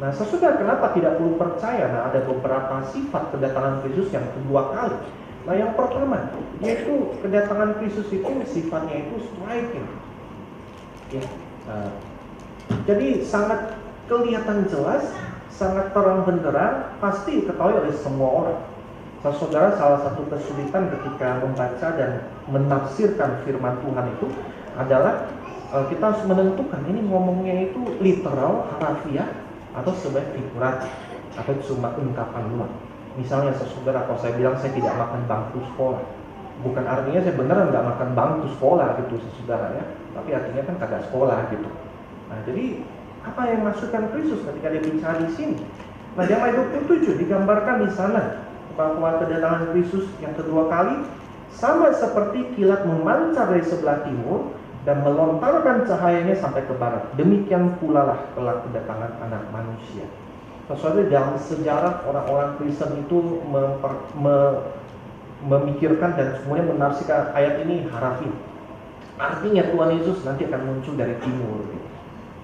Nah, sesudah kenapa tidak perlu percaya? Nah, ada beberapa sifat kedatangan Kristus yang kedua kali. Nah, yang pertama, yaitu kedatangan Kristus itu sifatnya itu striking. Ya, jadi sangat kelihatan jelas, sangat terang benderang, pasti diketahui oleh semua orang. Saudara, salah satu kesulitan ketika membaca dan menafsirkan firman Tuhan itu adalah kita harus menentukan ini ngomongnya itu literal, harafiah, atau sebagai figuratif, atau cuma ungkapan luar. Misalnya saudara, kalau saya bilang saya tidak makan bangku sekolah, bukan artinya saya beneran nggak makan bangku sekolah gitu saudara ya, tapi artinya kan kagak sekolah gitu. Nah, jadi apa yang masukkan Kristus ketika dia bicara di sini? Nah, di ayat 27 digambarkan di sana bahwa kedatangan Kristus yang kedua kali sama seperti kilat memancar dari sebelah timur dan melontarkan cahayanya sampai ke barat. Demikian pula lah kelak kedatangan Anak Manusia. Saudara, dalam sejarah orang-orang Kristen itu memikirkan dan semuanya menafsirkan ayat ini harafiah. Artinya Tuhan Yesus nanti akan muncul dari timur.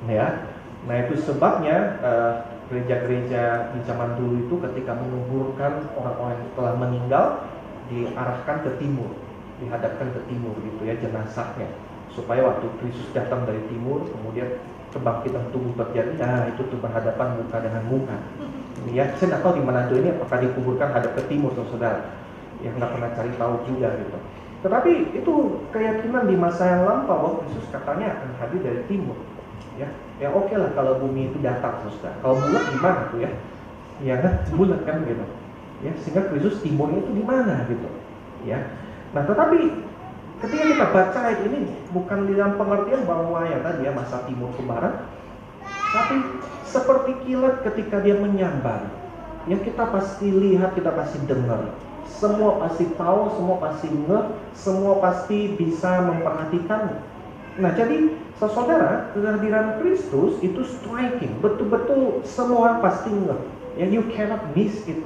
Ya, nah itu sebabnya gereja-gereja di zaman dulu itu ketika menguburkan orang-orang yang telah meninggal diarahkan ke timur, dihadapkan ke timur gitu ya jenazahnya, supaya waktu Kristus datang dari timur kemudian kebangkitan tubuh terjadi. Nah itu tuh berhadapan muka dengan muka. Ya, saya nggak tahu di mana tuh ini, apakah dikuburkan hadap ke timur saudara, yang nggak pernah cari tahu juga gitu. Tetapi itu keyakinan di masa yang lampau bahwa Kristus katanya akan hadir dari timur. Ya oke lah kalau bumi itu datar saudara. Kalau bulat gimana tuh ya? Ya kan bulat kan gitu. Ya, sehingga Kristus timurnya itu di mana gitu. Ya. Nah, tetapi ketika kita baca ayat ini bukan di dalam pengertian bahwa ya tadi ya masa timur ke barat, tapi seperti kilat ketika dia menyambar. Ya kita pasti lihat, kita pasti dengar semua pasti tahu, semua pasti ngeh, semua pasti bisa memperhatikan. Nah, jadi saudara, kehadiran Kristus itu striking, betul-betul semua orang pasti ngeh. Ya, you cannot miss it.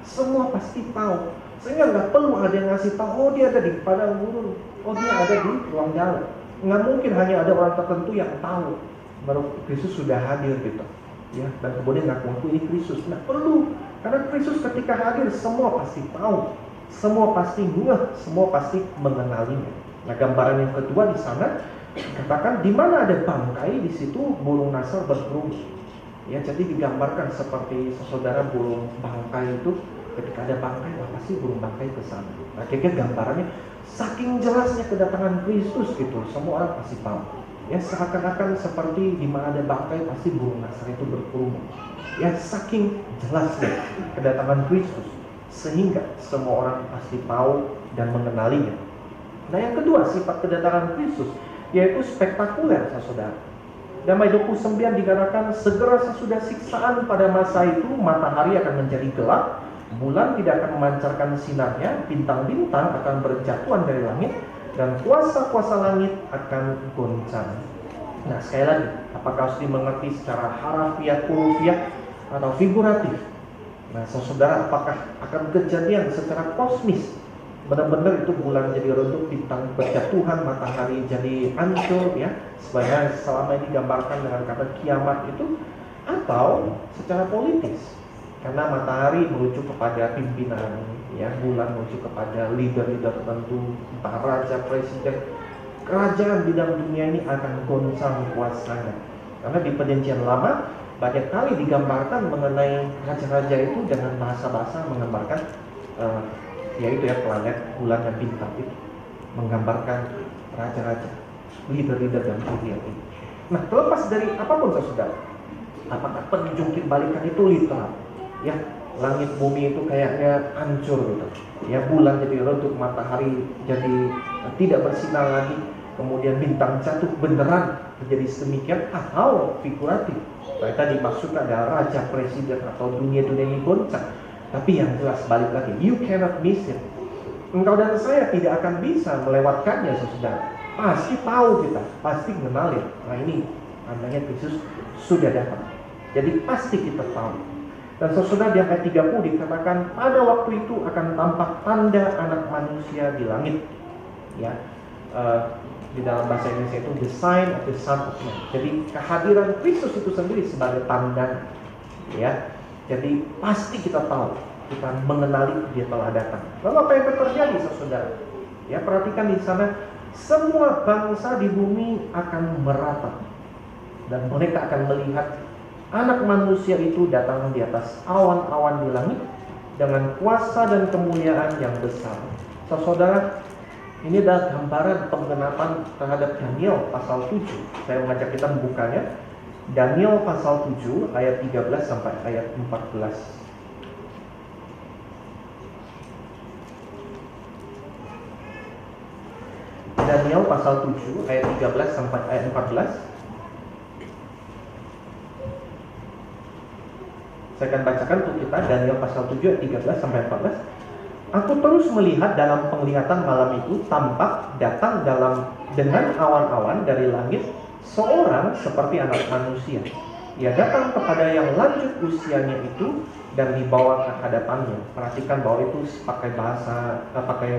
Semua pasti tahu. Sehingga nggak perlu ada yang ngasih tahu, oh dia ada di padang gurun, oh dia ada di ruang jalan. Nggak mungkin hanya ada orang tertentu yang tahu baru Kristus sudah hadir gitu. Ya, dan kemudian ngaku ini Kristus. Nggak perlu, karena Kristus ketika hadir semua pasti tahu, semua pasti ngeh, semua pasti mengenalinya. Nah, gambaran yang kedua di sana katakan di mana ada bangkai di situ burung nasr berkerumun. Ya, jadi digambarkan seperti saudara burung bangkai itu ketika ada bangkai, wah pasti burung bangkai ke sana. Nah, kira-kira gambarannya saking jelasnya kedatangan Kristus gitu, semua orang pasti tahu. Ya, seakan-akan seperti di mana ada bangkai pasti burung nasr itu berkerumun. Ya, saking jelasnya kedatangan Kristus sehingga semua orang pasti tahu dan mengenalinya. Nah, yang kedua sifat kedatangan Kristus yaitu spektakuler, saudara. Damai 29 dikatakan segera sesudah siksaan pada masa itu matahari akan menjadi gelap, bulan tidak akan memancarkan sinarnya, bintang-bintang akan berjatuhan dari langit, dan kuasa-kuasa langit akan goncang. Nah, sekali lagi, apakah harus dimengerti secara harafiah, hurufiah, atau figuratif? Nah, saudara, apakah akan kejadian secara kosmis? Benar-benar itu bulan jadi redup, bintang berjatuhan, matahari jadi hancur, ya, sebenarnya selama ini digambarkan dengan kata kiamat itu, atau secara politis, karena matahari merujuk kepada pimpinan, ya, bulan merujuk kepada leader-leader tertentu, entah raja, presiden, kerajaan bidang dunia ini akan goncang kuasanya. Karena di Perjanjian Lama banyak kali digambarkan mengenai raja-raja itu dengan bahasa-bahasa menggambarkan yaitu ya planet, bulan, dan bintang itu menggambarkan raja-raja, leader-leader dan dunia ini. Nah, terlepas dari apapun saudara, apakah penjungkit balikan itu literal, ya, langit bumi itu kayaknya hancur gitu, ya, bulan jadi redup, matahari jadi tidak bersinar lagi, kemudian bintang jatuh beneran menjadi sedemikian, atau figuratif, mereka dimaksudkan ada raja, presiden, atau dunia-dunia ini goncang. Tapi yang jelas balik lagi, you cannot miss it. Engkau dan saya tidak akan bisa melewatkannya, saudara. Pasti tahu kita, pasti mengenali. Nah, ini tandanya Kristus sudah datang. Jadi pasti kita tahu. Dan saudara, di ayat 30 dikatakan pada waktu itu akan tampak tanda anak manusia di langit. Ya, di dalam bahasa Indonesia itu the sign of the Son of Man. Jadi kehadiran Kristus itu sendiri sebagai tanda. Ya. Jadi pasti kita tahu, kita mengenali dia telah datang. Lalu apa yang terjadi, saudara? Ya, perhatikan di sana, semua bangsa di bumi akan meratap dan mereka akan melihat anak manusia itu datang di atas awan-awan di langit dengan kuasa dan kemuliaan yang besar. Saudara, ini adalah gambaran penggenapan terhadap Daniel pasal 7. Saya mengajak kita membukanya. Daniel pasal 7 ayat 13 sampai ayat 14. Daniel pasal 7 ayat 13 sampai ayat 14. Saya akan bacakan untuk kita Daniel pasal 7 ayat 13 sampai 14. Aku terus melihat dalam penglihatan malam itu tampak datang dengan awan-awan dari langit seorang seperti anak manusia. Ia datang kepada yang lanjut usianya itu dan dibawa ke hadapannya. Perhatikan bahwa itu pakai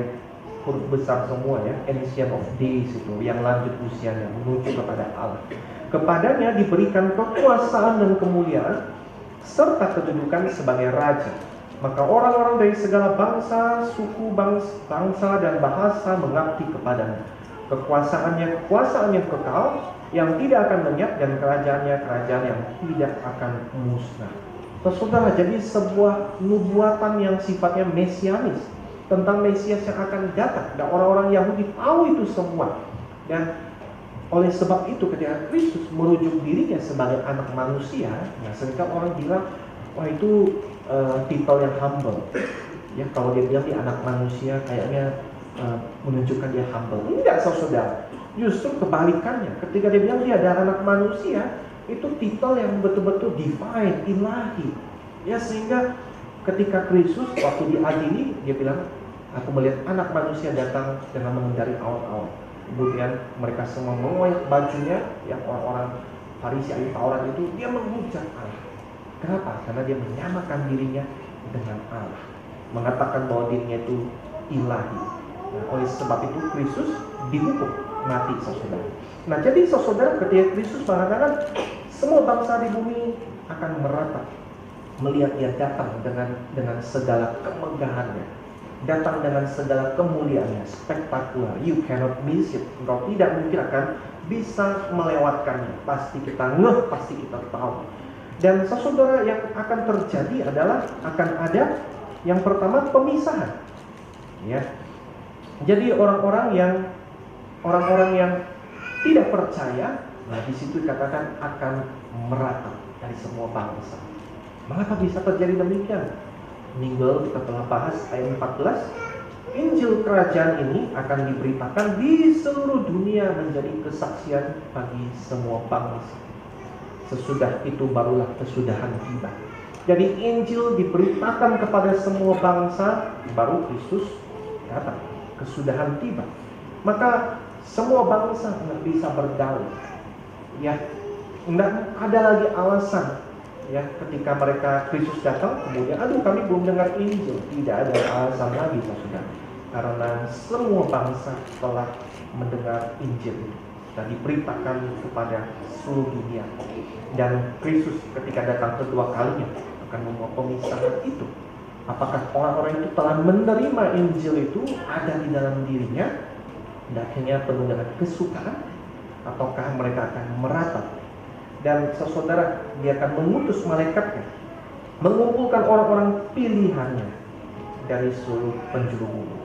huruf besar semua, ya, ancient of days itu, yang lanjut usianya menuju kepada Allah. Kepadanya diberikan kekuasaan dan kemuliaan serta kedudukan sebagai raja. Maka orang-orang dari segala bangsa, suku, bangsa dan bahasa mengabdi kepadanya. Kekuasaan yang kekal, yang tidak akan lenyap, dan kerajaannya kerajaan yang tidak akan musnah. Saudara, jadi sebuah nubuatan yang sifatnya mesianis tentang Mesias yang akan datang, dan orang-orang Yahudi tahu itu semua. Dan oleh sebab itu ketika Kristus merujuk dirinya sebagai anak manusia, nah seringkali orang bilang, wah itu titel yang humble. Ya, kalau dia bilang dia anak manusia kayaknya menunjukkan dia humble. Enggak, saudara. Justru kebalikannya. Ketika dia bilang dia adalah anak manusia, itu titel yang betul-betul divine, ilahi. Ya, sehingga Ketika Kristus waktu diadili, dia bilang, aku melihat anak manusia datang dengan mengendari awan-awan. Kemudian mereka semua mengoyak bajunya, yang orang-orang Farisi ahli Taurat itu, dia menghujat Allah. Kenapa? Karena dia menyamakan dirinya dengan Allah, mengatakan bahwa dirinya itu ilahi. Nah, oleh sebab itu Kristus dihukum mati, saudara. Nah, jadi saudara, ketika Kristus mengatakan semua bangsa di bumi akan merata melihat dia datang dengan segala kemegahannya, datang dengan segala kemuliaannya, spektakuler. You cannot miss it. Engkau tidak mungkin akan bisa melewatkannya. Pasti kita ngeh, pasti kita tahu. Dan saudara, yang akan terjadi adalah akan ada yang pertama pemisahan. Ya. Jadi orang-orang yang tidak percaya, nah di situ dikatakan akan merata dari semua bangsa. Mengapa bisa terjadi demikian? Minggu kita telah bahas ayat 14. Injil kerajaan ini akan diberitakan di seluruh dunia menjadi kesaksian bagi semua bangsa. Sesudah itu barulah kesudahan tiba. Jadi Injil diberitakan kepada semua bangsa, baru Kristus datang. Kesudahan tiba. Maka semua bangsa tidak bisa berdalih. Ya, tidak ada lagi alasan. Ya, ketika mereka Kristus datang, kemudian, aduh kami belum dengar Injil. Tidak ada alasan lagi, saudara. Karena semua bangsa telah mendengar Injil itu dan diberitakan kepada seluruh dunia. Dan Kristus ketika datang kedua kalinya akan membawa pemisahan itu. Apakah orang-orang itu telah menerima Injil itu ada di dalam dirinya dan akhirnya penuh dengan kesukaan, ataukah mereka akan merata? Dan saudara, dia akan mengutus malaikatnya mengumpulkan orang-orang pilihannya dari seluruh penjuru bumi.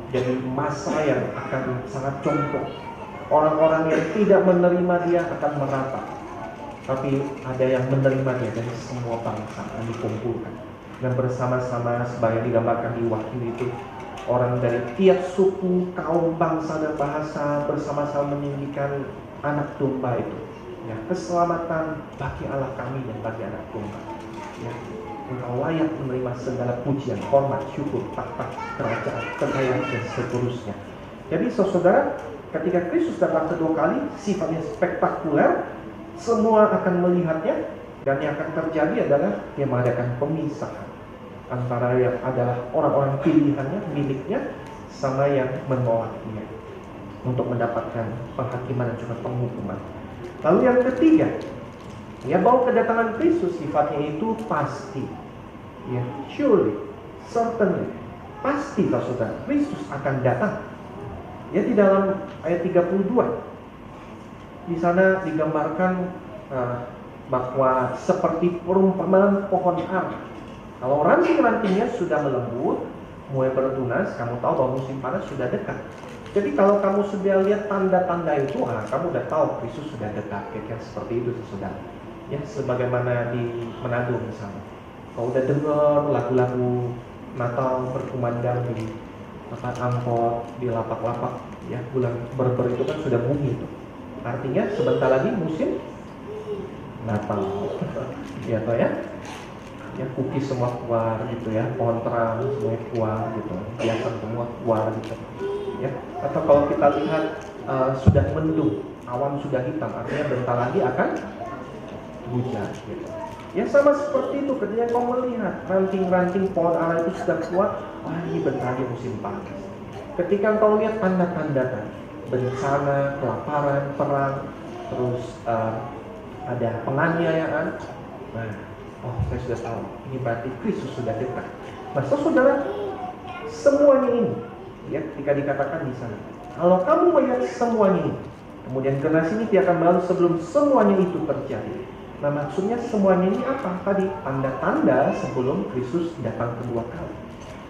Jadi masa yang akan sangat jomplang. Orang-orang yang tidak menerima dia akan merata, tapi ada yang menerima dia dari semua bangsa yang dikumpulkan. Dan bersama-sama sebagaimana digambarkan di Wahyu itu, orang dari tiap suku, kaum, bangsa, dan bahasa bersama-sama meninggikan anak domba itu. Ya, keselamatan bagi Allah kami dan bagi anak domba. Ya, engkau layak menerima segala pujian, hormat, syukur, takhta, kerajaan, kekayaan, dan seterusnya. Jadi saudara, ketika Kristus datang kedua kali, sifatnya spektakuler, semua akan melihatnya, dan yang akan terjadi adalah dia mengadakan pemisahan antara yang adalah orang-orang pilihannya, miliknya, sama yang menolaknya untuk mendapatkan penghakiman dan juga penghukuman. Lalu yang ketiga, ya, bahwa kedatangan Kristus sifatnya itu pasti, ya, surely, certainly, pasti, saudara, Kristus akan datang. Ya, di dalam ayat 32, di sana digambarkan bahwa seperti perumpamaan pohon ara. Kalau ranting-rantingnya sudah melembut, mulai bertunas, kamu tahu bahwa musim panas sudah dekat. Jadi kalau kamu sudah lihat tanda-tanda itu, kamu sudah tahu Kristus sudah dekat. Kayak seperti itu, saudara. Ya, sebagaimana di Manado misalnya. Kalau udah dengar lagu-lagu Natal berkumandang di angkot, di lapak-lapak, ya, bulan Ber itu kan sudah bunyi itu. Artinya sebentar lagi musim Natal. Ya, toh ya. Ya, cookies semua keluar gitu ya, pohon terang semua keluar gitu, hiasan semua keluar gitu. Ya, atau kalau kita lihat sudah mendung, awan sudah hitam, artinya bentar lagi akan hujan gitu. Ya, sama seperti itu ketika kau melihat ranting-ranting pohon ara itu sudah keluar, ini bentar lagi musim panas. Ketika kau lihat tanda-tanda bencana, kelaparan, perang, terus ada penganiayaan, saya sudah tahu, ini berarti Kristus sudah dekat. Nah, saudara, semuanya ini, ya, ketika dikatakan di sana, kalau kamu melihat semuanya ini, kemudian generasi ini tidak akan berlalu sebelum semuanya itu terjadi. Nah, maksudnya semuanya ini apa? Tadi tanda-tanda sebelum Kristus datang kedua kali.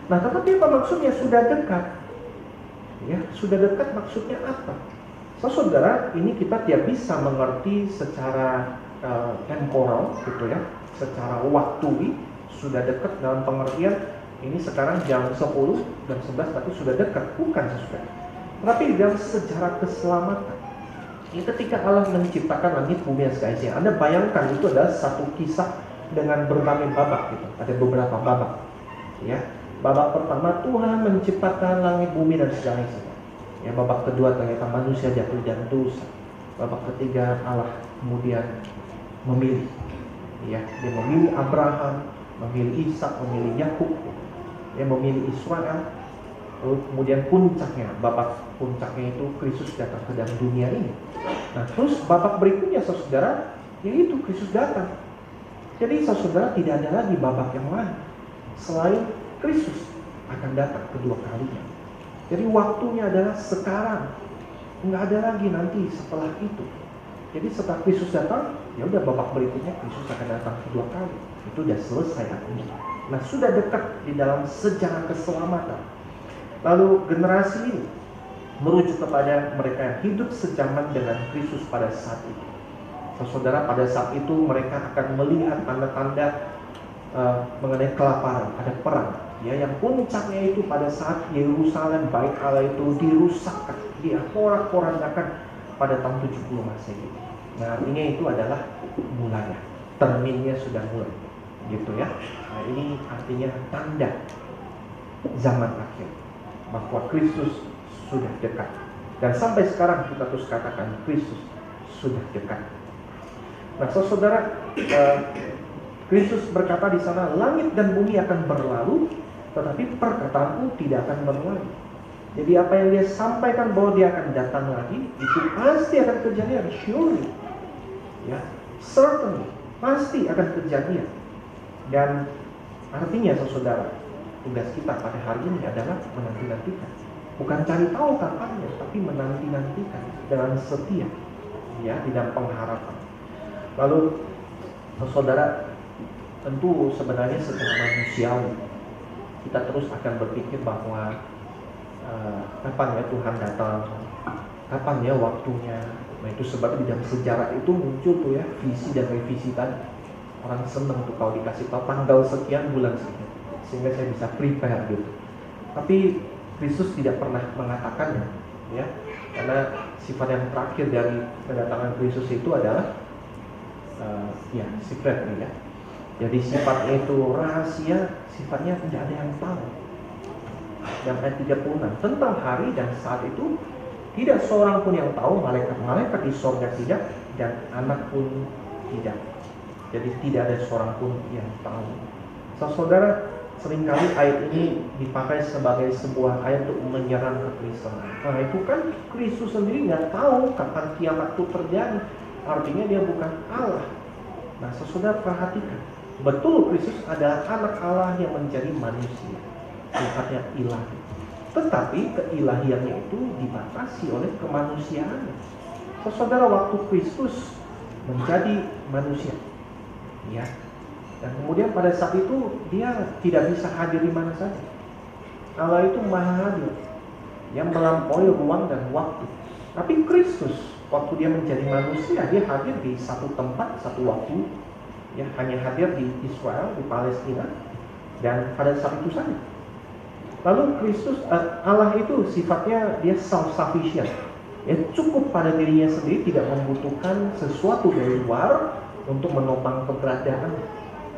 Nah, tetapi apa maksudnya sudah dekat? Ya, sudah dekat maksudnya apa? Saudara, ini kita tidak bisa mengerti secara temporal gitu ya, secara waktui sudah dekat dalam pengertian ini sekarang jam 10 dan 11 tapi sudah dekat, bukan saudara. Tapi dalam sejarah keselamatan, ini ketika Allah menciptakan langit bumi dan segala isinya, Anda bayangkan itu adalah satu kisah dengan berbagai babak gitu. Ada beberapa babak. Ya. Babak pertama, Tuhan menciptakan langit, bumi dan segala isinya. Ya, babak kedua ternyata manusia jatuh dan dosa. Babak ketiga, Allah kemudian memilih. Ya, dia memilih Abraham, memilih Ishak, memilih Yakub, dia memilih Israel. Lalu kemudian puncaknya, babak puncaknya itu Kristus datang ke dalam dunia ini. Nah, terus babak berikutnya saudara, yaitu Kristus datang. Jadi saudara, tidak ada lagi babak yang lain selain Kristus akan datang kedua kalinya. Jadi waktunya adalah sekarang, nggak ada lagi nanti setelah itu. Jadi setelah Kristus datang, ya udah babak berikutnya Kristus akan datang kedua kali. Itu udah selesai artinya. Nah, sudah dekat di dalam sejarah keselamatan. Lalu generasi ini merujuk kepada mereka yang hidup sejaman dengan Kristus pada saat itu. Saudara, pada saat itu mereka akan melihat tanda-tanda mengenai kelaparan, ada perang. Ya, yang puncaknya itu pada saat Yerusalem, bait Allah itu dirusakkan, diporak-porandakan pada tahun 70 Masehi. Nah, artinya itu adalah mulanya, terminnya sudah mulai, gitu ya. Nah, ini artinya tanda zaman akhir, bahwa Kristus sudah dekat. Dan sampai sekarang kita terus katakan Kristus sudah dekat. Nah, saudara, Kristus berkata di sana, langit dan bumi akan berlalu, tetapi perkataanku tidak akan berlalu. Jadi apa yang dia sampaikan bahwa dia akan datang lagi, itu pasti akan kejadian, surely, ya, certainly, pasti akan kejadian. Dan artinya, saudara, tugas kita pada hari ini adalah menanti-nantikan, bukan cari tahu kapannya, tapi menanti-nantikan dengan setia, ya, di dalam pengharapan. Lalu, saudara, tentu sebenarnya secara manusiawi kita terus akan berpikir bahwa kapan ya Tuhan datang, kapan ya waktunya. Nah, itu sebab di dalam sejarah itu muncul tuh ya visi dan revisi tadi. Orang seneng tuh kalau dikasih tahu tanggal sekian, bulan sekian, sehingga saya bisa prepare gitu. Tapi Kristus tidak pernah mengatakannya, ya, karena sifat yang terakhir dari kedatangan Kristus itu adalah ya secret nih ya. Jadi sifatnya itu rahasia, sifatnya tidak ada yang tahu. Yang ayat 36 tentang hari dan saat itu tidak seorang pun yang tahu, malaikat-malaikat di sorga tidak, dan anak pun tidak. Jadi tidak ada seorang pun yang tahu. Saudara, seringkali ayat ini dipakai sebagai sebuah ayat untuk menyerang kekristenan. Nah, itu kan Kristus sendiri nggak tahu kapan kiamat itu terjadi. Artinya dia bukan Allah. Nah, saudara perhatikan, betul Kristus adalah anak Allah yang menjadi manusia, sifatnya ilahi. Tetapi keilahiannya itu dibatasi oleh kemanusiaannya. Saudara, waktu Kristus menjadi manusia, ya, dan kemudian pada saat itu dia tidak bisa hadir di mana saja. Allah itu maha hadir, yang melampaui ruang dan waktu. Tapi Kristus waktu dia menjadi manusia, dia hadir di satu tempat, satu waktu, ya, hanya hadir di Israel, di Palestina, dan pada saat itu saja. Lalu Kristus, Allah itu sifatnya dia self-sufficient, ya, cukup pada dirinya sendiri, tidak membutuhkan sesuatu dari luar untuk menopang keberadaannya.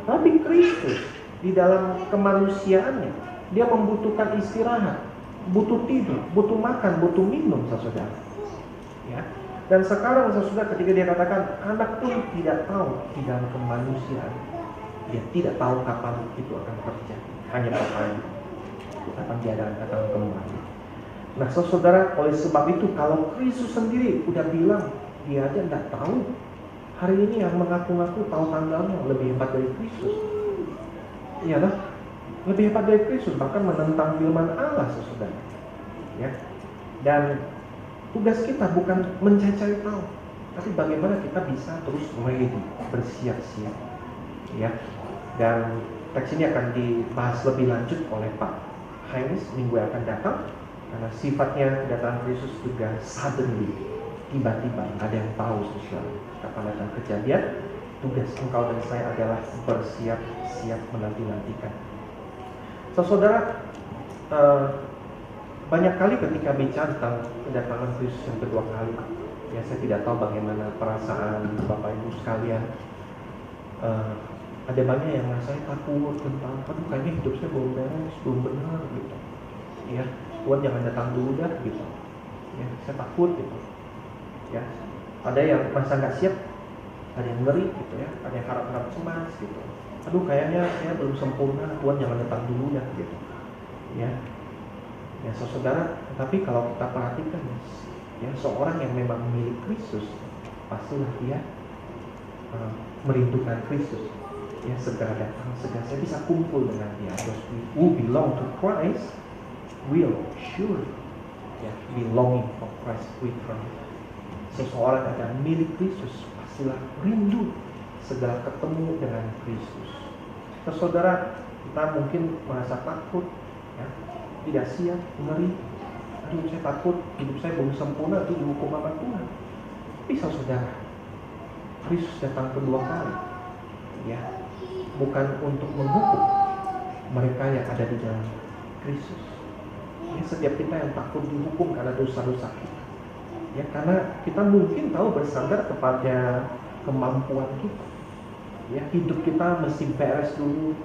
Tapi Kristus di dalam kemanusiaannya, dia membutuhkan istirahat, butuh tidur, butuh makan, butuh minum, saudara. Ya. Dan sekarang saudara, ketika dia katakan anak pun tidak tahu di dalam kemanusiaan, dia tidak tahu kapan itu akan terjadi, hanya bertanya kapan dia akan kembali. Nah, saudara, oleh sebab itu kalau Kristus sendiri udah bilang dia aja tidak tahu, hari ini yang mengaku-ngaku tahu tanggalnya lebih hebat dari Kristus. Iya lah, lebih hebat dari Kristus, bahkan menentang firman Allah, saudara. Ya, dan tugas kita bukan mencari tahu, tapi bagaimana kita bisa terus ready, bersiap-siap, ya. Dan teks ini akan dibahas lebih lanjut oleh Pak Hainis minggu yang akan datang, karena sifatnya kedatangan Kristus juga suddenly, tiba-tiba, ada yang tahu sesuatu kapan datang kejadian. Tugas engkau dan saya adalah bersiap-siap menanti-nantikan. Saudara, banyak kali ketika bicara tentang kedatangan Kristus yang kedua kali, ya, saya tidak tahu bagaimana perasaan Bapak Ibu sekalian. Ada banyak yang rasanya takut tentang, aduh kayaknya hidup saya belum beres, belum benar gitu. Ya, Tuhan jangan datang dulu dah gitu. Ya, saya takut gitu. Ya, ada yang masa nggak siap, ada yang ngeri gitu ya, ada yang harap-harap cemas gitu. Aduh kayaknya saya belum sempurna, Tuhan jangan datang dulu dah gitu. Ya, saudara. Tapi kalau kita perhatikan, ya seorang yang memang milik Kristus, pastilah dia merindukan Kristus. Ya, segera datang, segera saya bisa kumpul dengan dia. Those who belong to Christ will surely be longing for Christ return. Seseorang yang milik Kristus pastilah rindu segera ketemu dengan Kristus. Saudara, kita mungkin merasa takut, ya, tidak siap, ngeri. Aduh, saya takut hidup saya belum sempurna, itu dihukum sama Tuhan. Tapi saudara, Kristus datang kedua kali, ya, bukan untuk menghukum mereka yang ada di dalam Kristus. Ya, setiap kita yang takut dihukum karena dosa-dosa kita, ya, karena kita mungkin tahu bersandar kepada kemampuan kita. Ya, hidup kita mesti beres dulu,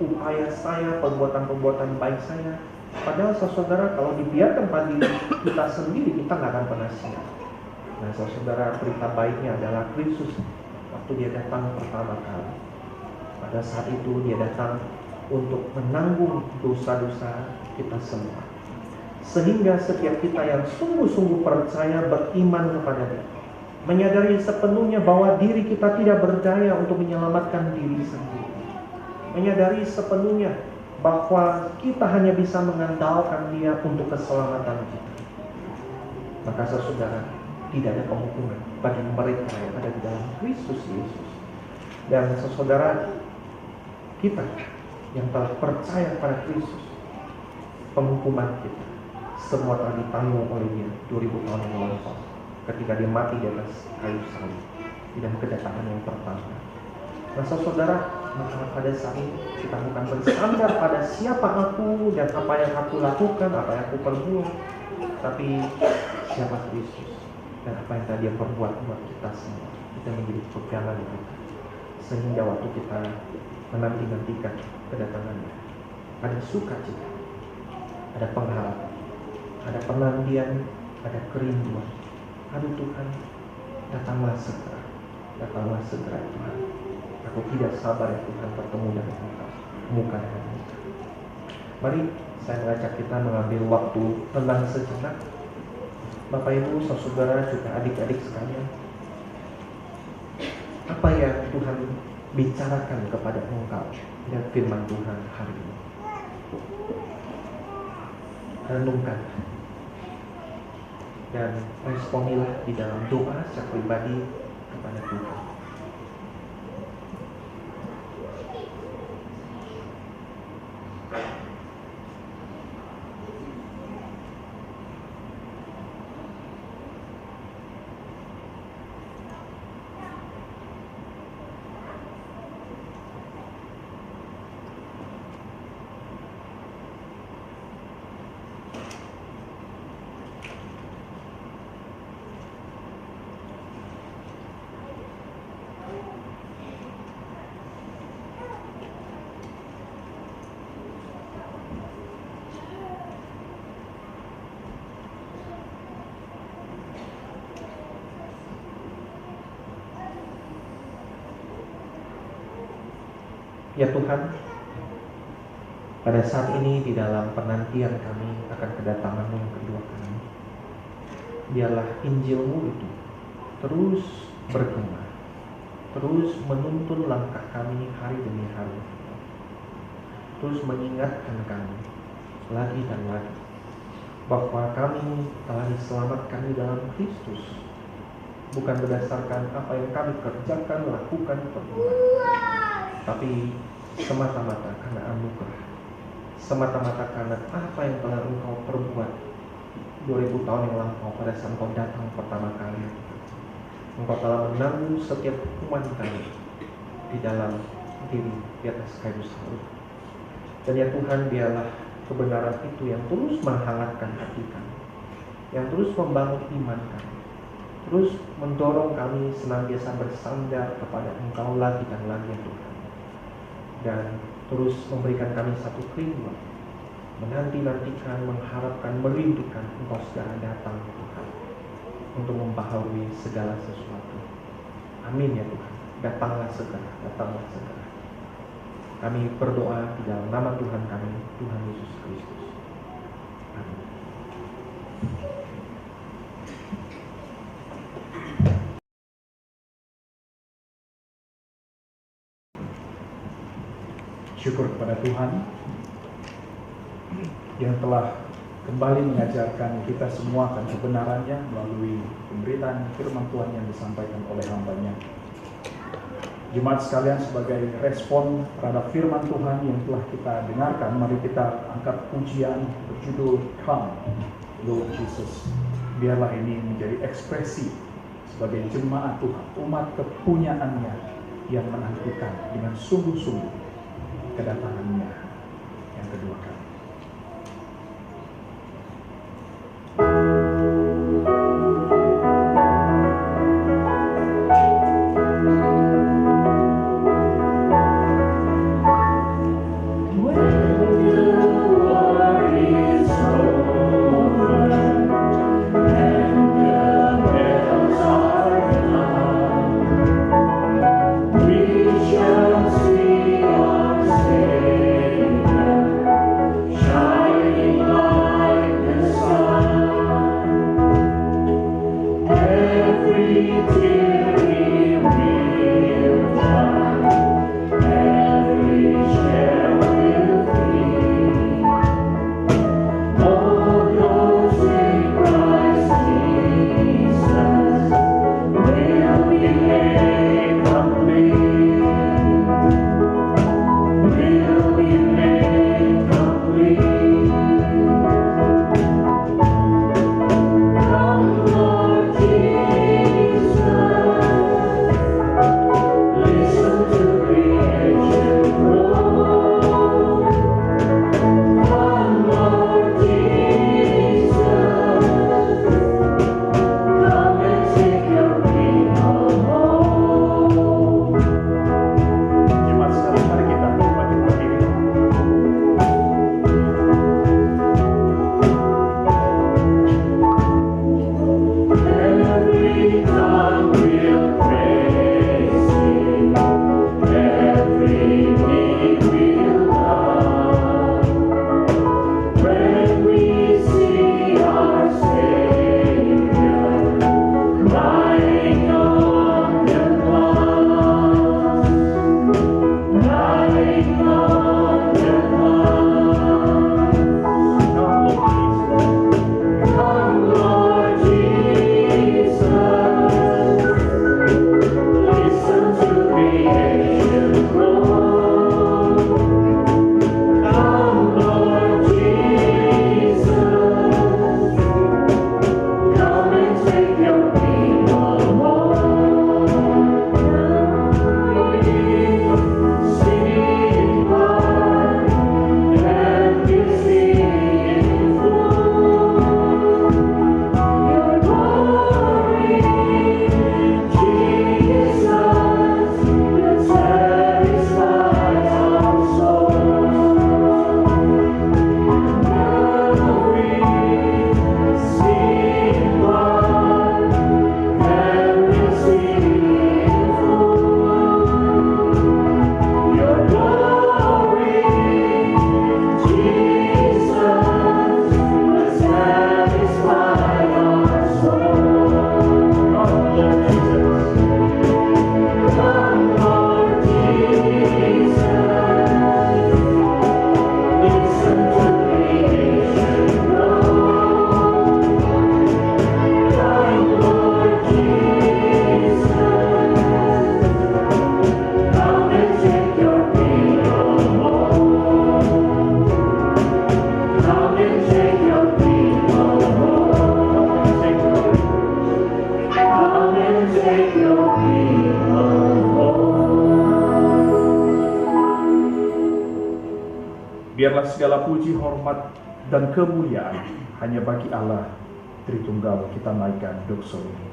upaya saya, perbuatan-perbuatan baik saya. Padahal saudara, kalau dibiarkan pada diri kita sendiri, kita nggak akan pernah siap. Nah, saudara, berita baiknya adalah Kristus waktu dia datang pertama kali, pada saat itu dia datang untuk menanggung dosa-dosa kita semua. Sehingga setiap kita yang sungguh-sungguh percaya, beriman kepada dia, menyadari sepenuhnya bahwa diri kita tidak berdaya untuk menyelamatkan diri sendiri, menyadari sepenuhnya bahwa kita hanya bisa mengandalkan dia untuk keselamatan kita, maka saudara, tidak ada penghukuman bagi mereka yang ada di dalam Kristus Yesus. Dan saudara, kita yang telah percaya pada Kristus, penghukuman kita semua telah ditanggung oleh dia 2000 tahun yang lalu, ketika dia mati di atas kayu salib di dalam kedatangan yang pertama. Nah, saudara, maka pada saat ini kita bukan bersandar pada siapa aku dan apa yang aku lakukan, apa yang aku perbuat, tapi siapa Kristus dan apa yang tadi dia perbuat buat kita semua. Kita menjadi pegangan kita, sehingga waktu kita menanti-nantikan kedatangannya, ada sukacita, ada pengharapan, ada penantian, ada kerinduan. Aduh Tuhan, datanglah segera Tuhan. Aku tidak sabar ya Tuhan bertemu dengan Engkau, muka dengan muka. Mari saya mengajak kita mengambil waktu tenang sejenak. Bapak Ibu, saudara, juga adik-adik sekalian, apa yang Tuhan bicarakan kepada engkau dan firman Tuhan hari ini? Renungkan dan responilah di dalam doa secara pribadi kepada Tuhan. Ya Tuhan, pada saat ini di dalam penantian kami akan kedatangan-Mu yang kedua kali, biarlah Injil-Mu itu terus bergema, terus menuntun langkah kami hari demi hari, terus mengingatkan kami lagi dan lagi bahwa kami telah diselamatkan di dalam Kristus, bukan berdasarkan apa yang kami kerjakan, lakukan, perbuat, tapi semata-mata karena anugerah, semata-mata karena apa yang telah Engkau perbuat 2000 tahun yang lampau pada saat Engkau datang pertama kali. Engkau telah menanggung setiap hukuman kami di dalam diri di atas kayu salib. Dan ya Tuhan, biarlah kebenaran itu yang terus menghangatkan hati kami, yang terus membangun iman kami, terus mendorong kami senantiasa bersandar kepada Engkau lagi dan lagi ya Tuhan. dan terus memberikan kami satu kerinduan, menanti-nantikan, mengharapkan, merindukan Engkau segera datang Tuhan, untuk membaharui segala sesuatu. Amin ya Tuhan, datanglah segera, datanglah segera. Kami berdoa di dalam nama Tuhan kami, Tuhan Yesus Kristus. Amin. Syukur kepada Tuhan yang telah kembali mengajarkan kita semua akan kebenarannya melalui pemberitaan firman Tuhan yang disampaikan oleh hamba-Nya. Jemaat sekalian, sebagai respon terhadap firman Tuhan yang telah kita dengarkan, mari kita angkat pujian berjudul Come, Lord Jesus. Biarlah ini menjadi ekspresi sebagai jemaat Tuhan, umat kepunyaannya yang menantikan dengan sungguh-sungguh kedatangannya yang kedua kali. Biarlah segala puji, hormat, dan kemuliaan hanya bagi Allah Tritunggal. Kita naikkan doksor ini.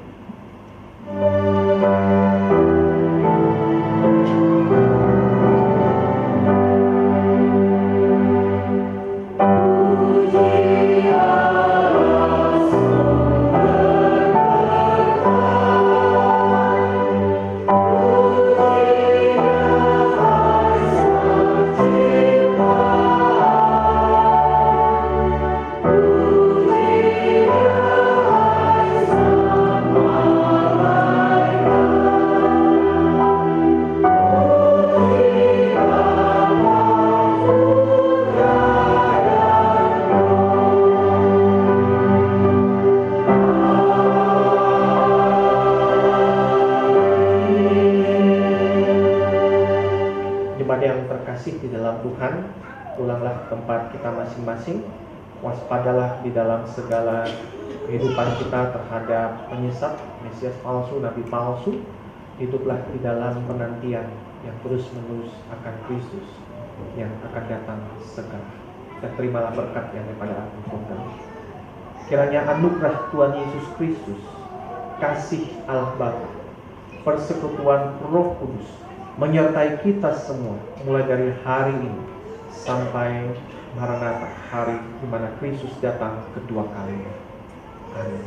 pulanglah ke tempat kita masing-masing. Waspadalah di dalam segala kehidupan kita terhadap penyesat, Mesias palsu, Nabi palsu. Hiduplah di dalam penantian yang terus-menerus akan Kristus yang akan datang segera. Dan terimalah berkat yang daripada Allah Tuhan. Kiranya anugerah Tuhan Yesus Kristus, kasih Allah Bapa, persekutuan Roh Kudus menyertai kita semua mulai dari hari ini sampai Maranatha, hari di mana Kristus datang kedua kalinya. Amin.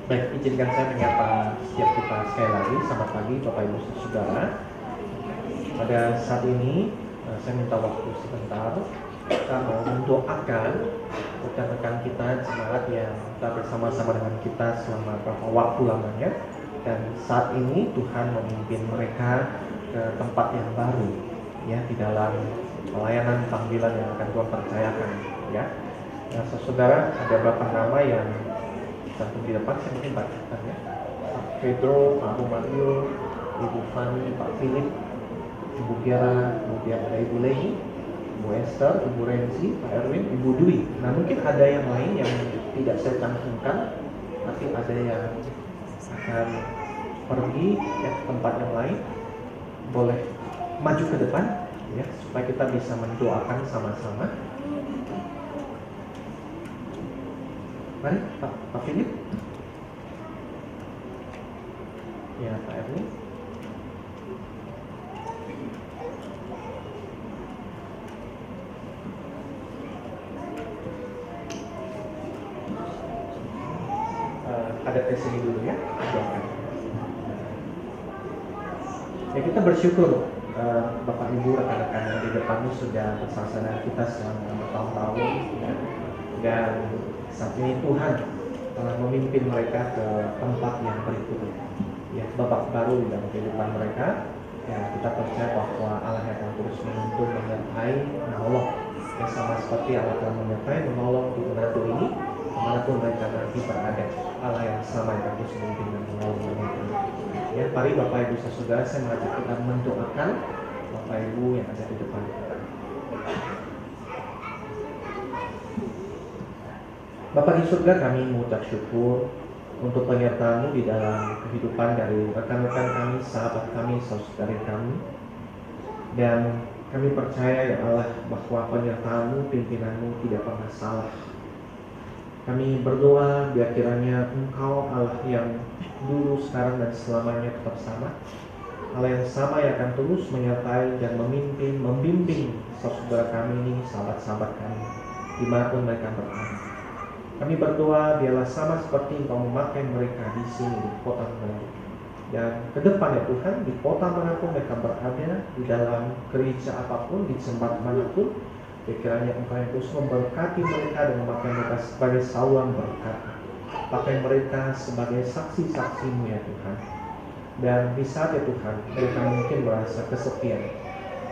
Baik, izinkan saya menyapa setiap kita sekali lagi. Selamat pagi Bapak Ibu Saudara. Pada saat ini saya minta waktu sebentar. Kita mau mendoakan rekan-rekan kita jemaat yang telah bersama-sama dengan kita selama beberapa waktu lamanya. Dan saat ini Tuhan memimpin mereka ke tempat yang baru, ya, di dalam pelayanan panggilan yang akan Tuhan percayakan, ya. Nah, saudara, ada beberapa nama yang cantum di depan, saya mungkin bacakan, ya. Pak Pedro, Pak Mario, Ibu Fani, Pak Philip, Ibu Gera, kemudian ada Ibu Leni, Ibu Esther, Ibu Renzi, Pak Erwin, Ibu Dwi. Nah, mungkin ada yang lain yang tidak saya cantumkan, tapi ada yang akan pergi ke tempat yang lain. Boleh maju ke depan, ya, supaya kita bisa mendoakan sama-sama. Mari Pak Philip, ya, Pak Erwin. Ada tes ini dulu, ya. Doakan. Ya, kita bersyukur Bapak Ibu, rekan-rekan yang di depan ini sudah bersama dengan kita selama bertahun-tahun, ya. Dan saat ini Tuhan telah memimpin mereka ke tempat yang berikutnya, ya, babak baru dalam kehidupan mereka. Ya, kita percaya bahwa Allah yang akan terus menuntun, menyertai, menolong, ya, sama seperti Allah telah menyertai, menolong di menantu ini dimanapun mereka nanti berada. Allah yang sama yang akan terus memimpin dan menolong mereka. Ya, mari Bapak Ibu Saudara, saya mengajak kita mendoakan Bapak Ibu yang ada di depan kita. Bapa di surga, kami mengucap syukur untuk penyertaan-Mu di dalam kehidupan dari rekan-rekan kami, sahabat kami, saudara kami. Dan kami percaya, ya Allah, bahwa penyertaan-Mu, pimpinan-Mu tidak pernah salah. Kami berdoa biar kiranya Engkau Allah yang dulu, sekarang, dan selamanya tetap sama. Allah yang sama yang akan terus menyertai dan membimbing saudara kami ini, sahabat-sahabat kami, dimanapun mereka berada. Kami berdoa biarlah sama seperti Engkau memakai mereka di sini, di kota baru. Dan ke depan, ya Tuhan, di kota manapun mereka berada, di dalam gereja apapun, di tempat manapun, kiranya Engkau yang terus memberkati mereka dan memakai mereka sebagai saluran berkat. Pakai mereka sebagai saksi-saksi-Mu, ya Tuhan. Dan di saat, ya Tuhan, mereka mungkin merasa kesepian,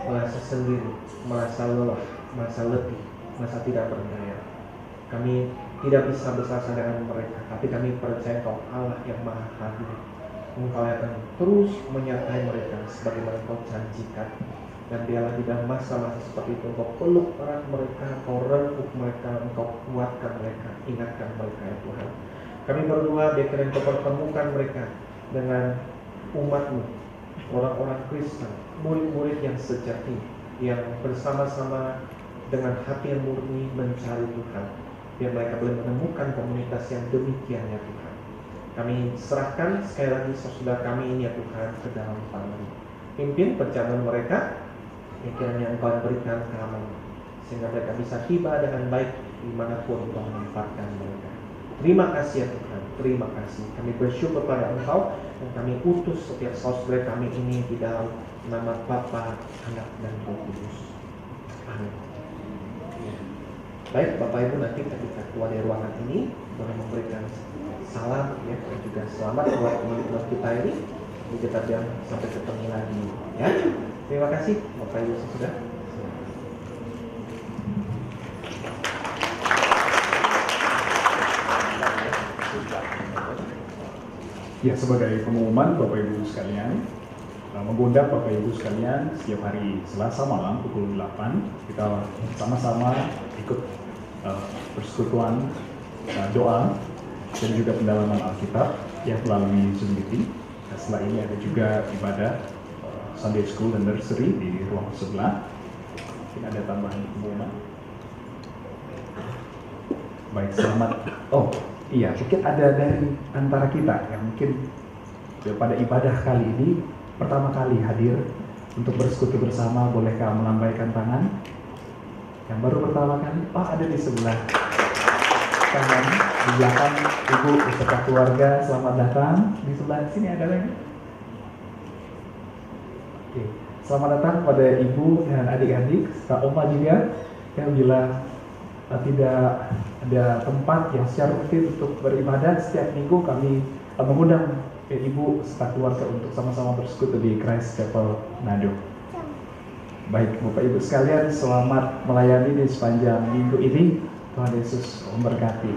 merasa sendiri, merasa lelah, merasa letih, merasa tidak berdaya. Kami tidak bisa bersama dengan mereka, tapi kami percaya Engkau Allah yang Maha Hadir. Engkau akan terus menyertai mereka sebagaimana Engkau janjikan. Dan biarlah di dalam masa-masa seperti itu Engkau peluk erat mereka, Engkau rengkuh mereka, Engkau kuatkan mereka, ingatkan mereka, ya Tuhan. Kami berdoa biar Engkau pertemukan mereka dengan umat-Mu, orang-orang Kristen, murid-murid yang sejati, yang bersama-sama dengan hati yang murni mencari Tuhan, biar mereka boleh menemukan komunitas yang demikian ya Tuhan. Kami serahkan sekali lagi saudara kami ini ya Tuhan ke dalam tangan. Pimpin perjalanan mereka, yang kiranya Engkau berikan keamanan, sehingga mereka bisa tiba dengan baik dimanapun Engkau menempatkan mereka. Terima kasih ya Tuhan, terima kasih. Kami bersyukur pada Engkau, dan kami utus setiap saudara kami ini di dalam nama Bapa, Anak, dan Roh Kudus. Amin. Baik Bapak Ibu, nanti ketika keluar dari ruangan ini boleh memberikan salam ya, dan juga selamat buat teman-teman kita ini. Jadi kita bilang sampai ketemu lagi ya. Terima kasih Bapak Ibu sudah. Ya, sebagai pengumuman Bapak Ibu sekalian, mengundang Bapak Ibu sekalian setiap hari Selasa malam pukul 8 kita sama-sama ikut persekutuan doa dan juga pendalaman Alkitab yang melalui Zoom meeting. Nah, setelah ini ada juga ibadah Sunday School dan Nursery di ruang sebelah. Mungkin ada tambahan pengumuman. Baik, selamat. Oh iya, mungkin ada dari antara kita yang mungkin pada ibadah kali ini pertama kali hadir untuk bersekutu bersama. Bolehkah melambaikan tangan? Yang baru pertama kali, ada di sebelah kanan, di belakang ibu beserta keluarga, selamat datang. Di sebelah sini ada lagi. Oke, selamat datang pada ibu dan adik-adik serta oma juga yang bila tidak ada tempat yang secara rutin untuk beribadah, setiap minggu kami mengundang ibu serta keluarga untuk sama-sama bersekutu di Christ Chapel Manado. Baik Bapak Ibu sekalian, selamat melayani di sepanjang minggu ini. Tuhan Yesus memberkati.